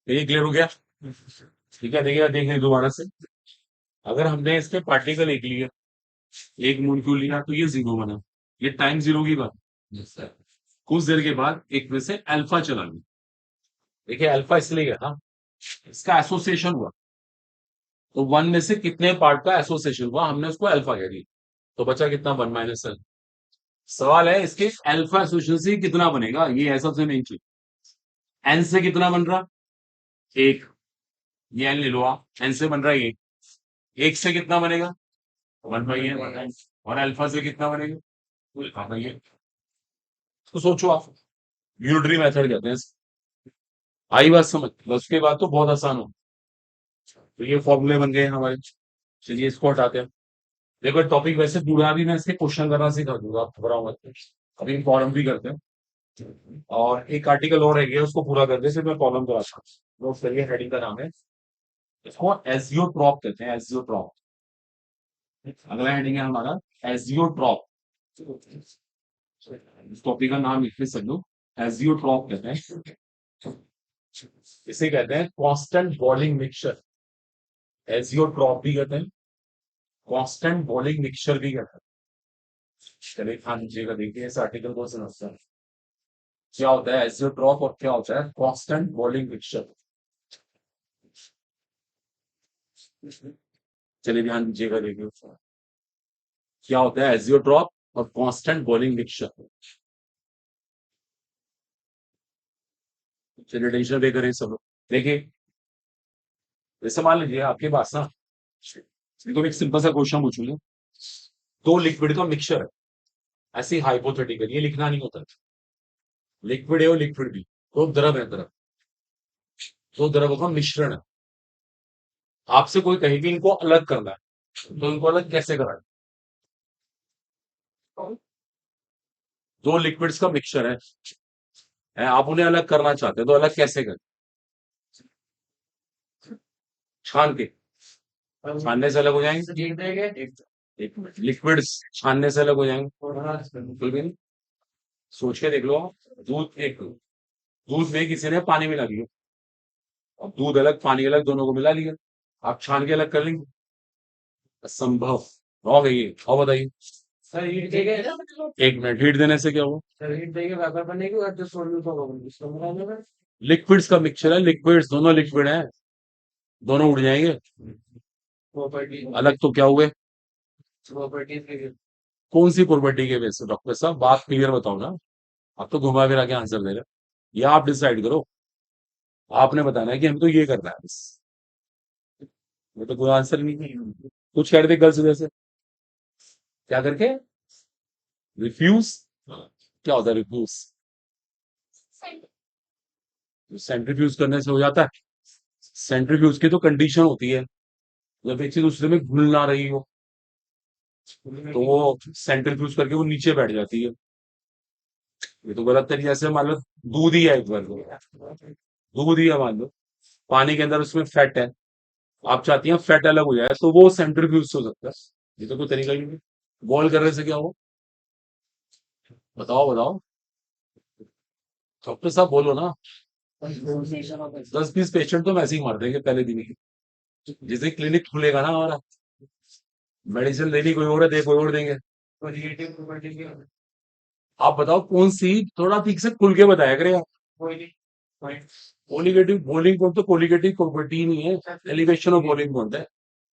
तो ये क्लियर हो गया? ठीक है, देखिए देख लीजिए दोबारा से। अगर हमने इसके पार्टिकल एक लिए, एक मॉलिक्यूल लिया, तो ये 0 बना। ये टाइम 0 की बात। कुछ देर के बाद एक में से अल्फा चला गया। देखिए अल्फा इसलिए गया था, इसका एसोसिएशन हुआ। तो 1 में से कितने पार्ट का एसोसिएशन हुआ, हमने उसको अल्फा कह दिया। तो बचा कितना, 1 - सवाल है इसके अल्फा एसोसिएशन से कितना बनेगा, ये है सबसे मेन चीज। एन से कितना बन रहा? एक। ये एन ले लो आप, एन से बन रहा है एक से कितना बनेगा? 1/n। और अल्फा से कितना बनेगा? 2 तो सोचो आप, यूनिटरी मेथड कहते हैं इसको। आई बात समझ? बस उसके बाद तो बहुत आसान हो। तो ये फॉर्मूले बन गए हमारे। चलिए इसको हटाते हैं। देखो टॉपिक वैसे पूरा भी मैं इसके क्वेश्चन करना सिखा दूंगा, आप घबराओ मत। अभी फॉर्म भी करते हैं, और एक आर्टिकल और रह गया, उसको पूरा कर दे, सिर्फ मैं कॉलम कराता हूँ। नोट करिए, हेडिंग का नाम है, इसको एजियोट्रॉप कहते हैं, एजियोट्रॉप। अगला हेडिंग है हमारा एजियोट्रॉप। इस टॉपिक का नाम लिखते सब लोग, एजियोट्रॉप कहते हैं। इसे कहते हैं कांस्टेंट बॉइलिंग मिक्सचर। एजियोट्रॉप भी कहते हैं, कांस्टेंट बॉइलिंग मिक्सचर भी कहते हैं। चलिए ध्यान दीजिएगा, देखिए इस आर्टिकल को समझते हैं। क्या होता है एजियोट्रॉप और क्या होता है कांस्टेंट बॉइलिंग मिक्सचर? चलिए ध्यान दीजिएगा, देखिए क्या होता है एजियोट्रॉप और कांस्टेंट बॉइलिंग मिक्सचर। चलिए टेंशन पे करें सब लोग। देखिए, जैसे मान लीजिए आपके पास ना, तो एक सिंपल सा क्वेश्चन पूछूंगा, दो लिक्विड का मिक्सचर है, ऐसी हाइपोथेटिकल, ये लिखना नहीं होता। लिक्विड है और लिक्विड भी, तो द्रव है, द्रव, तो द्रव का मिश्रण है। आपसे कोई कहे कि इनको अलग करना है, तो इनको अलग कैसे कराए? दो लिक्विड्स का मिक्सचर है, आप उन्हें अलग करना चाहते हैं, तो अलग कैसे करें? छान के। छानने से अलग हो जाएंगे। ठीक देंगे। एक मिनट, लिक्विड्स छानने से अलग हो जाएंगे? बिल्कुल भी नहीं। सोच के देख लो आप, दूध में किसी ने पानी मिला दिया, अब दूध अलग पानी अलग दोनों को मिला लिया, आप छान के अलग कर लेंगे? असंभव। रॉन्ग है ये, और बताइए। सर हीट देंगे। एक मिनट, हीट देने से क्या हुआ? सर हीट देंगे वेपर बनेगी और जो सोल्यूट होगा वो इसको बनाने में। लिक्विड्स का मिक्सचर है, लिक्विड्स दोनों लिक्विड हैं, दोनों उड़ जाएंगे। प्रॉपर्टी अलग तो क्या हुए? प्रॉपर्टी कौन सी प्रॉपर्टी के बेस पे डॉक्टर साहब, बात क्लियर बताओ ना। आप तो घुमा फिरा के आंसर दे रहे हो, या आप डिसाइड करो। आपने बताना है कि हमको ये करना है बस। वो तो कोई आंसर नहीं है। कुछ कह रहे थे गर्ल्स जैसे, क्या करके? रिफ्यूज? क्या होता है रिफ्यूज? सेंट्रीफ्यूज करने से हो जाता है? सेंट्रीफ्यूज की तो कंडीशन होती है, जब एक चीज दूसरे में घुल ना रही हो, तो वो सेंट्रीफ्यूज करके वो नीचे बैठ जाती है। ये तो गलत तरीके से, मान लो दूध ही है, एक बार दूध ही है मान लो, पानी के अंदर उसमें फैट है, आप चाहती हैं फैट अलग हो जाए, तो वो सेंट्रीफ्यूज से हो सकता है। ये तो कोई तरीका ही नहीं। बॉयल करने से क्या हो? बताओ बताओ, डॉक्टर साहब बोलो ना। 10-20 पेशेंट तो वैसे ही मार देंगे पहले दिन ही। जिस दिन क्लिनिक खुलेगा ना हमारा, मेडिसिन देनी कोई और है, दे कोई और देंगे। पॉजिटिव प्रॉपर्टी की आप बताओ कौन सी, थोड़ा ठीक से खुल के बताया करें आप। कोई पॉइंट कोलिगेटिव बोलिंग पॉइंट तो कोलिगेटिव प्रॉपर्टी ही नहीं है, एलिवेशन ऑफ बोलिंग पॉइंट है।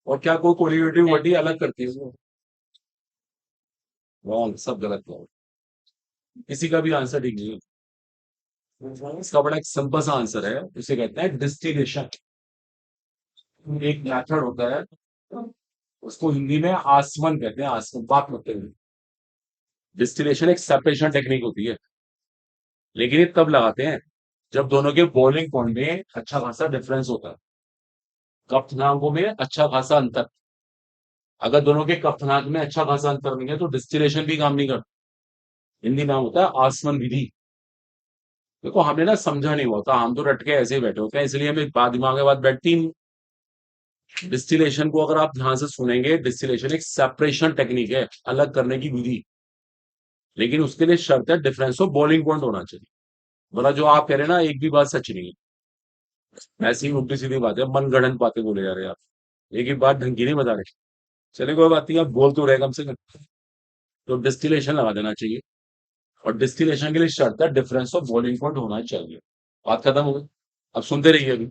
और क्या कोई कोलिगेटिव वर्डी अलग करती है उसको? रॉन्ग, सब गलत है। किसी का भी आंसर ठीक नहीं है। इसका बड़ा एक सिंपल सा आंसर है, उसे कहते हैं डिस्टिलेशन। एक मेथड होता है, उसको हिंदी में आसवन कहते हैं, आसवन बात करते हैं। डिस्टिलेशन एक सेपरेशन टेक्निक होती है, लेकिन ये तब लगाते हैं जब दोनों के बॉइलिंग पॉइंट में अच्छा खासा डिफरेंस होता है, कप्तनांकों में अच्छा खासा अंतर। अगर दोनों के कप्तनांक में अच्छा खासा अंतर नहीं है तो डिस्टिलेशन भी काम नहीं करता। हिंदी नाम होता है आसवन विधि। देखो हमने ना समझा नहीं होता, हम तो रट के ऐसे ही बैठे होते हैं, इसलिए हमें बात दिमाग में बात बैठती नहीं। डिस्टिलेशन को अगर आप ध्यान से सुनेंगे, डिस्टिलेशन एक सेपरेशन टेक्निक है, अलग करने की विधि। लेकिन उसके लिए शर्त है डिफरेंस ऑफ बॉइलिंग पॉइंट होना चाहिए। वरना जो आप कह रहे हैं ना, एक भी बात सच नहीं है, ऐसी उल्टी सीधी बात है, मन गढ़ंत बातें बोले जा रहे हैं आप, एक ही बात ढंग की नहीं बता रहे। चले कोई बात नहीं, आप बोल तो रहे कम से कम। तो डिस्टिलेशन लगा देना चाहिए, और डिस्टिलेशन के लिए शर्त है डिफरेंस ऑफ बॉइलिंग पॉइंट होना चाहिए। बात खत्म हो गई। अब सुनते रहिए अभी।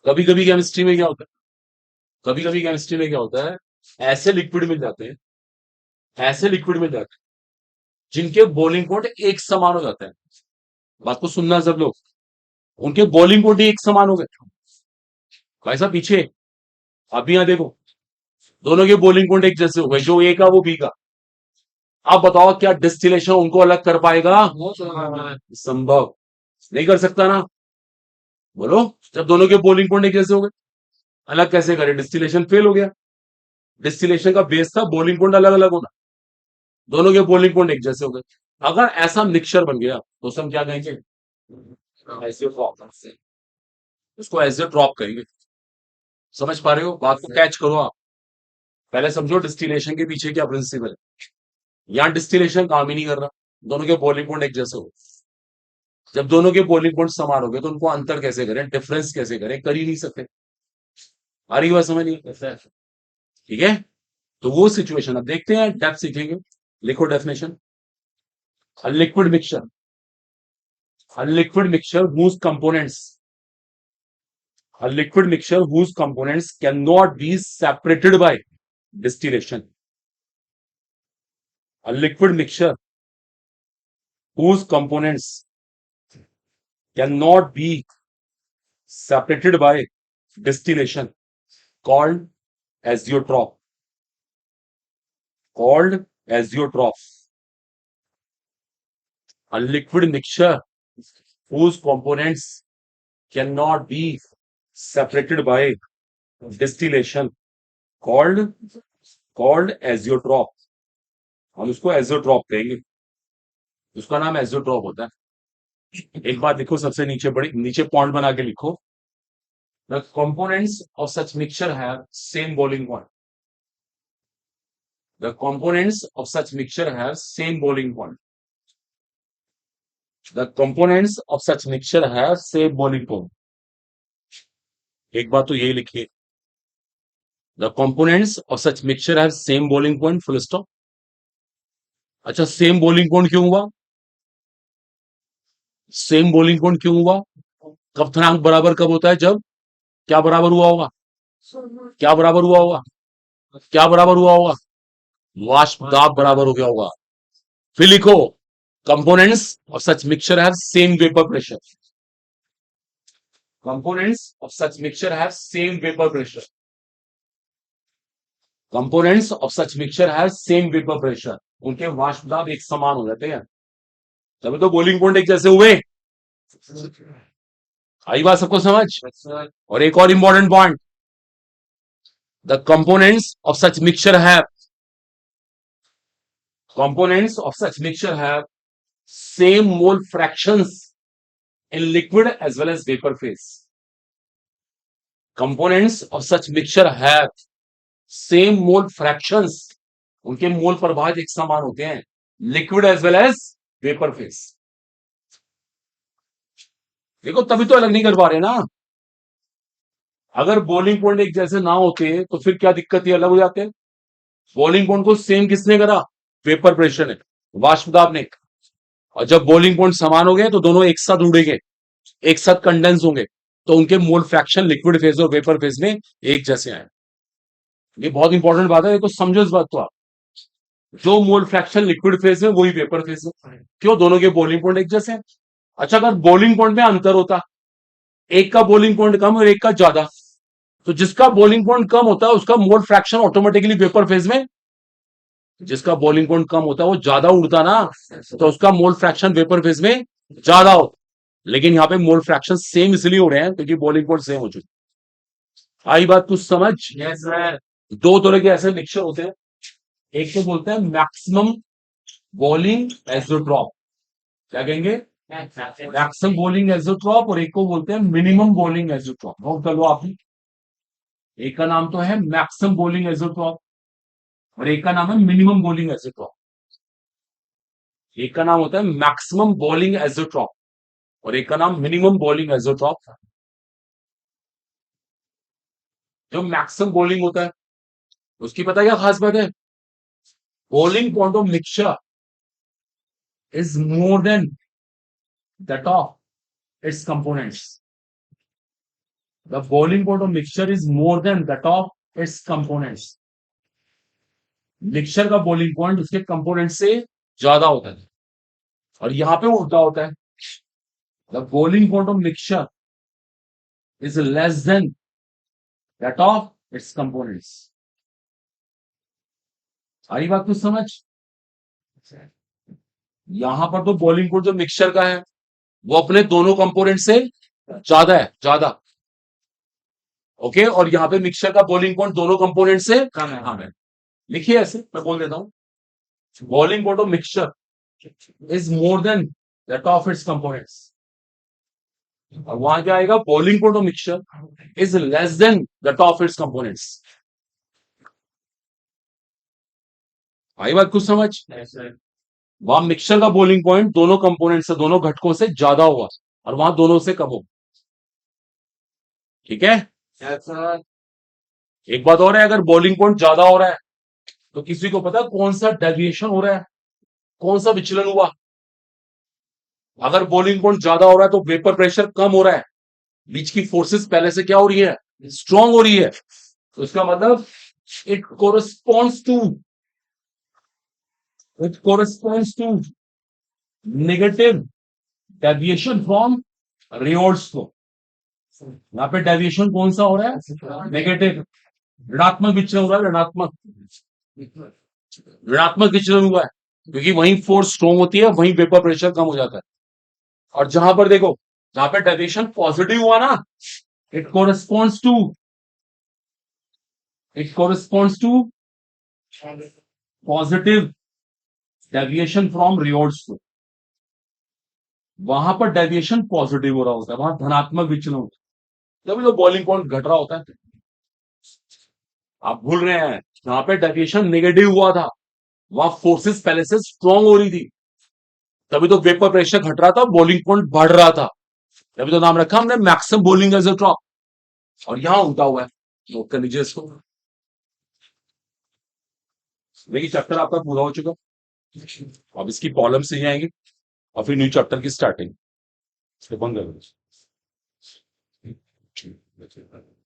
कभी कभी केमिस्ट्री में क्या होता है, कभी कभी केमिस्ट्री में क्या होता है, ऐसे लिक्विड मिल जाते हैं, ऐसे लिक्विड मिल जाते हैं जिनके बॉइलिंग पॉइंट एक समान हो जाते हैं। बात को सुनना सब लोग, उनके बॉइलिंग पॉइंट ही एक समान हो गए। भाई साहब पीछे, अभी यहां देखो, दोनों के बॉइलिंग पॉइंट एक जैसे हो गए, जो ए का वो बी का। आप बताओ क्या डिस्टिलेशन उनको अलग कर पाएगा? संभव नहीं कर सकता ना। बोलो, जब दोनों के बॉइलिंग पॉइंट एक जैसे हो गए, अलग कैसे करें? डिस्टिलेशन फेल हो गया। डिस्टिलेशन का बेस था बॉइलिंग पॉइंट अलग अलग होना, दोनों के बॉइलिंग पॉइंट एक जैसे हो गए। अगर ऐसा मिक्सचर बन गया तो उसे हम क्या कहेंगे? एसियोट्रॉप। उसको एसियोट्रॉप कहेंगे। समझ पा रहे हो बात को? कैच करो आप। पहले समझो डिस्टिलेशन के पीछे क्या प्रिंसिपल है। यहां डिस्टिलेशन काम ही नहीं कर रहा, दोनों के बॉइलिंग पॉइंट एक जैसे हो। जब दोनों के बॉइलिंग पॉइंट समान हो गए तो उनको अंतर कैसे करें, डिफरेंस कैसे करें? कर ही नहीं सकते। आ रही बात समझ नहीं? ठीक है, तो वो सिचुएशन अब देखते हैं, डेप्थ सीखेंगे। लिखो definition. A liquid mixture, a liquid mixture whose components, a liquid mixture whose components cannot be separated by distillation. A liquid mixture whose components cannot be separated by distillation, called azeotrope. Called azeotrope. A liquid mixture whose components cannot be separated by distillation, called azeotrope. हम उसको एजोट्रॉप कहेंगे, उसका नाम एजोट्रॉप होता है। एक बात लिखो, सबसे नीचे बड़ी नीचे पॉइंट बना के लिखो। The components of such mixture have same boiling point. The components of such mixture have same boiling point. The components of such mixture have same boiling point. एक बात तो यही लिखिए, the components of such mixture have same boiling point, full stop. अच्छा, सेम बॉइलिंग पॉइंट क्यों हुआ? सेम बॉइलिंग पॉइंट क्यों हुआ? कप्थनांक बराबर कब होता है? जब क्या बराबर हुआ होगा? क्या बराबर हुआ होगा? क्या बराबर हुआ होगा? वाष्प दाब बराबर हो गया होगा। फिर लिखो, components of such mixture have same vapour pressure. Components of such mixture have same vapour pressure. Components of such mixture have same vapour pressure. उनके वाष्प दाब एक समान हो जाते हैं, तभी तो बॉइलिंग पॉइंट एक जैसे हुए। आई बात सबको समझ? और एक और important point, the components of such mixture have, components of such mixture have same mole fractions in liquid as well as vapor phase. Components of such mixture have same mole fractions, उनके मोल प्रभाज एक समान होते हैं, liquid as well as vapour phase. देखो तभी तो अलग नहीं कर पा रहे ना। अगर बॉइलिंग पॉइंट एक जैसे ना होते तो फिर क्या दिक्कत, ये अलग हो जाते। बॉइलिंग पॉइंट को सेम किसने करा? वेपर प्रेशर ने, वाष्प दाब ने। और जब बॉइलिंग पॉइंट समान हो गए तो दोनों एक साथ उड़ेंगे, एक साथ कंडेंस होंगे, तो उनके मोल फ्रैक्शन लिक्विड फेज और वेपर फेज में एक जैसे आए। ये बहुत इंपॉर्टेंट बात है, देखो समझो इस बात को आप। जो मोल फ्रैक्शन लिक्विड फेज में वही वेपर फेज में, क्यों? दोनों के बॉइलिंग पॉइंट एक जैसे हैं। अच्छा, अगर बॉइलिंग पॉइंट में अंतर होता, एक का बॉइलिंग पॉइंट कम और एक का ज्यादा, तो जिसका बॉइलिंग पॉइंट कम होता है उसका mole fraction automatically vapour phase में, जिसका बॉइलिंग पॉइंट कम होता है वो ज्यादा उड़ता ना, तो उसका मोल फ्रैक्शन वेपर फेज में ज्यादा हो। लेकिन यहाँ पे मोल फ्रैक्शन सेम इसलिए हो रहे हैं क्योंकि बॉइलिंग पॉइंट सेम हो चुकी। आई बात कुछ समझ? Yes sir. दो तरह के ऐसे मिक्सचर होते हैं, एक को बोलते हैं मैक्सिमम बॉइलिंग एजोट्रॉप। क्या कहेंगे? Maximum boiling azeotrope. और एक को बोलते हैं मिनिमम बॉइलिंग एजोट्रॉप। नोट कर लो आपने, एक का नाम तो है मैक्सिमम बॉइलिंग एजोट्रॉप और एक का नाम है मिनिमम बॉइलिंग एजोट्रॉप। एक का नाम होता है मैक्सिमम बॉइलिंग एजोट्रॉप और एक का नाम मिनिमम बॉइलिंग एजोट्रॉप। जो मैक्सिमम बॉइलिंग होता है उसकी पता है क्या खास बात है? Boiling point of mixture is more than that of its components. The boiling point of mixture is more than that of its components. Mixture का बॉइलिंग पॉइंट उसके कंपोनेंट से ज्यादा होता है और यहां पे उल्टा होता है। The boiling point of mixture is less than that of its components. सारी बात कुछ समझ? यहां पर तो बॉइलिंग पॉइंट जो मिक्सचर का है वो अपने दोनों कंपोनेंट से ज्यादा है, ज्यादा। ओके, और यहां पे मिक्सचर का बॉइलिंग पॉइंट दोनों कंपोनेंट से कम है। कम है। लिखिए ऐसे, मैं बोल देता हूं, boiling point of mixture is more than that of its components. और वहां क्या आएगा? Boiling point of mixture is less than that of its components. आई बात कुछ समझ? Yes sir. वहां मिक्सचर का बॉइलिंग पॉइंट दोनों कंपोनेंट से, दोनों घटकों से ज्यादा होगा और वहां दोनों से कम होगा। ठीक है? Yes sir. एक बात और है, अगर बॉइलिंग पॉइंट ज्यादा हो रहा है तो किसी को पता है कौन सा डेविएशन हो रहा है, कौन सा विचलन हुआ? अगर बॉइलिंग पॉइंट ज्यादा हो रहा है तो वेपर प्रेशर कम हो रहा है, बीच की फोर्सेस पहले से क्या हो रही है? स्ट्रांग हो रही है। तो इसका मतलब it corresponds to, it corresponds to negative deviation from Raoult's law. यहां पे डेविएशन कौन सा हो रहा है? नेगेटिव, ऋणात्मक विचलन हो रहा है, ऋणात्मक, ऋणात्मक विचलन हुआ है क्योंकि वहीं फोर्स स्ट्रांग होती है, वहीं वेपर प्रेशर कम हो जाता है। और जहां पर देखो, जहां पे डेविएशन पॉजिटिव हुआ ना, it corresponds to, it corresponds to positive deviation from Raoult's law. वहां पर डेविएशन पॉजिटिव हो रहा होता है, वहां धनात्मक विचलन होता है, जब तो बॉइलिंग पॉइंट घट रहा होता है। आप भूल रहे हैं, जहां पे डेविएशन नेगेटिव हुआ था वहां फोर्सेस पहले से स्ट्रांग हो रही थी, तभी तो वेपर प्रेशर घट रहा था, बॉइलिंग पॉइंट बढ़ रहा था, तभी तो नाम रखा हमने मैक्सिमम बॉइलिंग एजोट्रॉप। और यहां उल्टा हुआ है, नोट कर लीजिए इसको। देखिए चैप्टर आपका पूरा हो चुका, अब इसकी प्रॉब्लम से ही आएंगे और फिर न्यू चैप्टर की स्टार्टिंग। बंद कर दो। अच्छा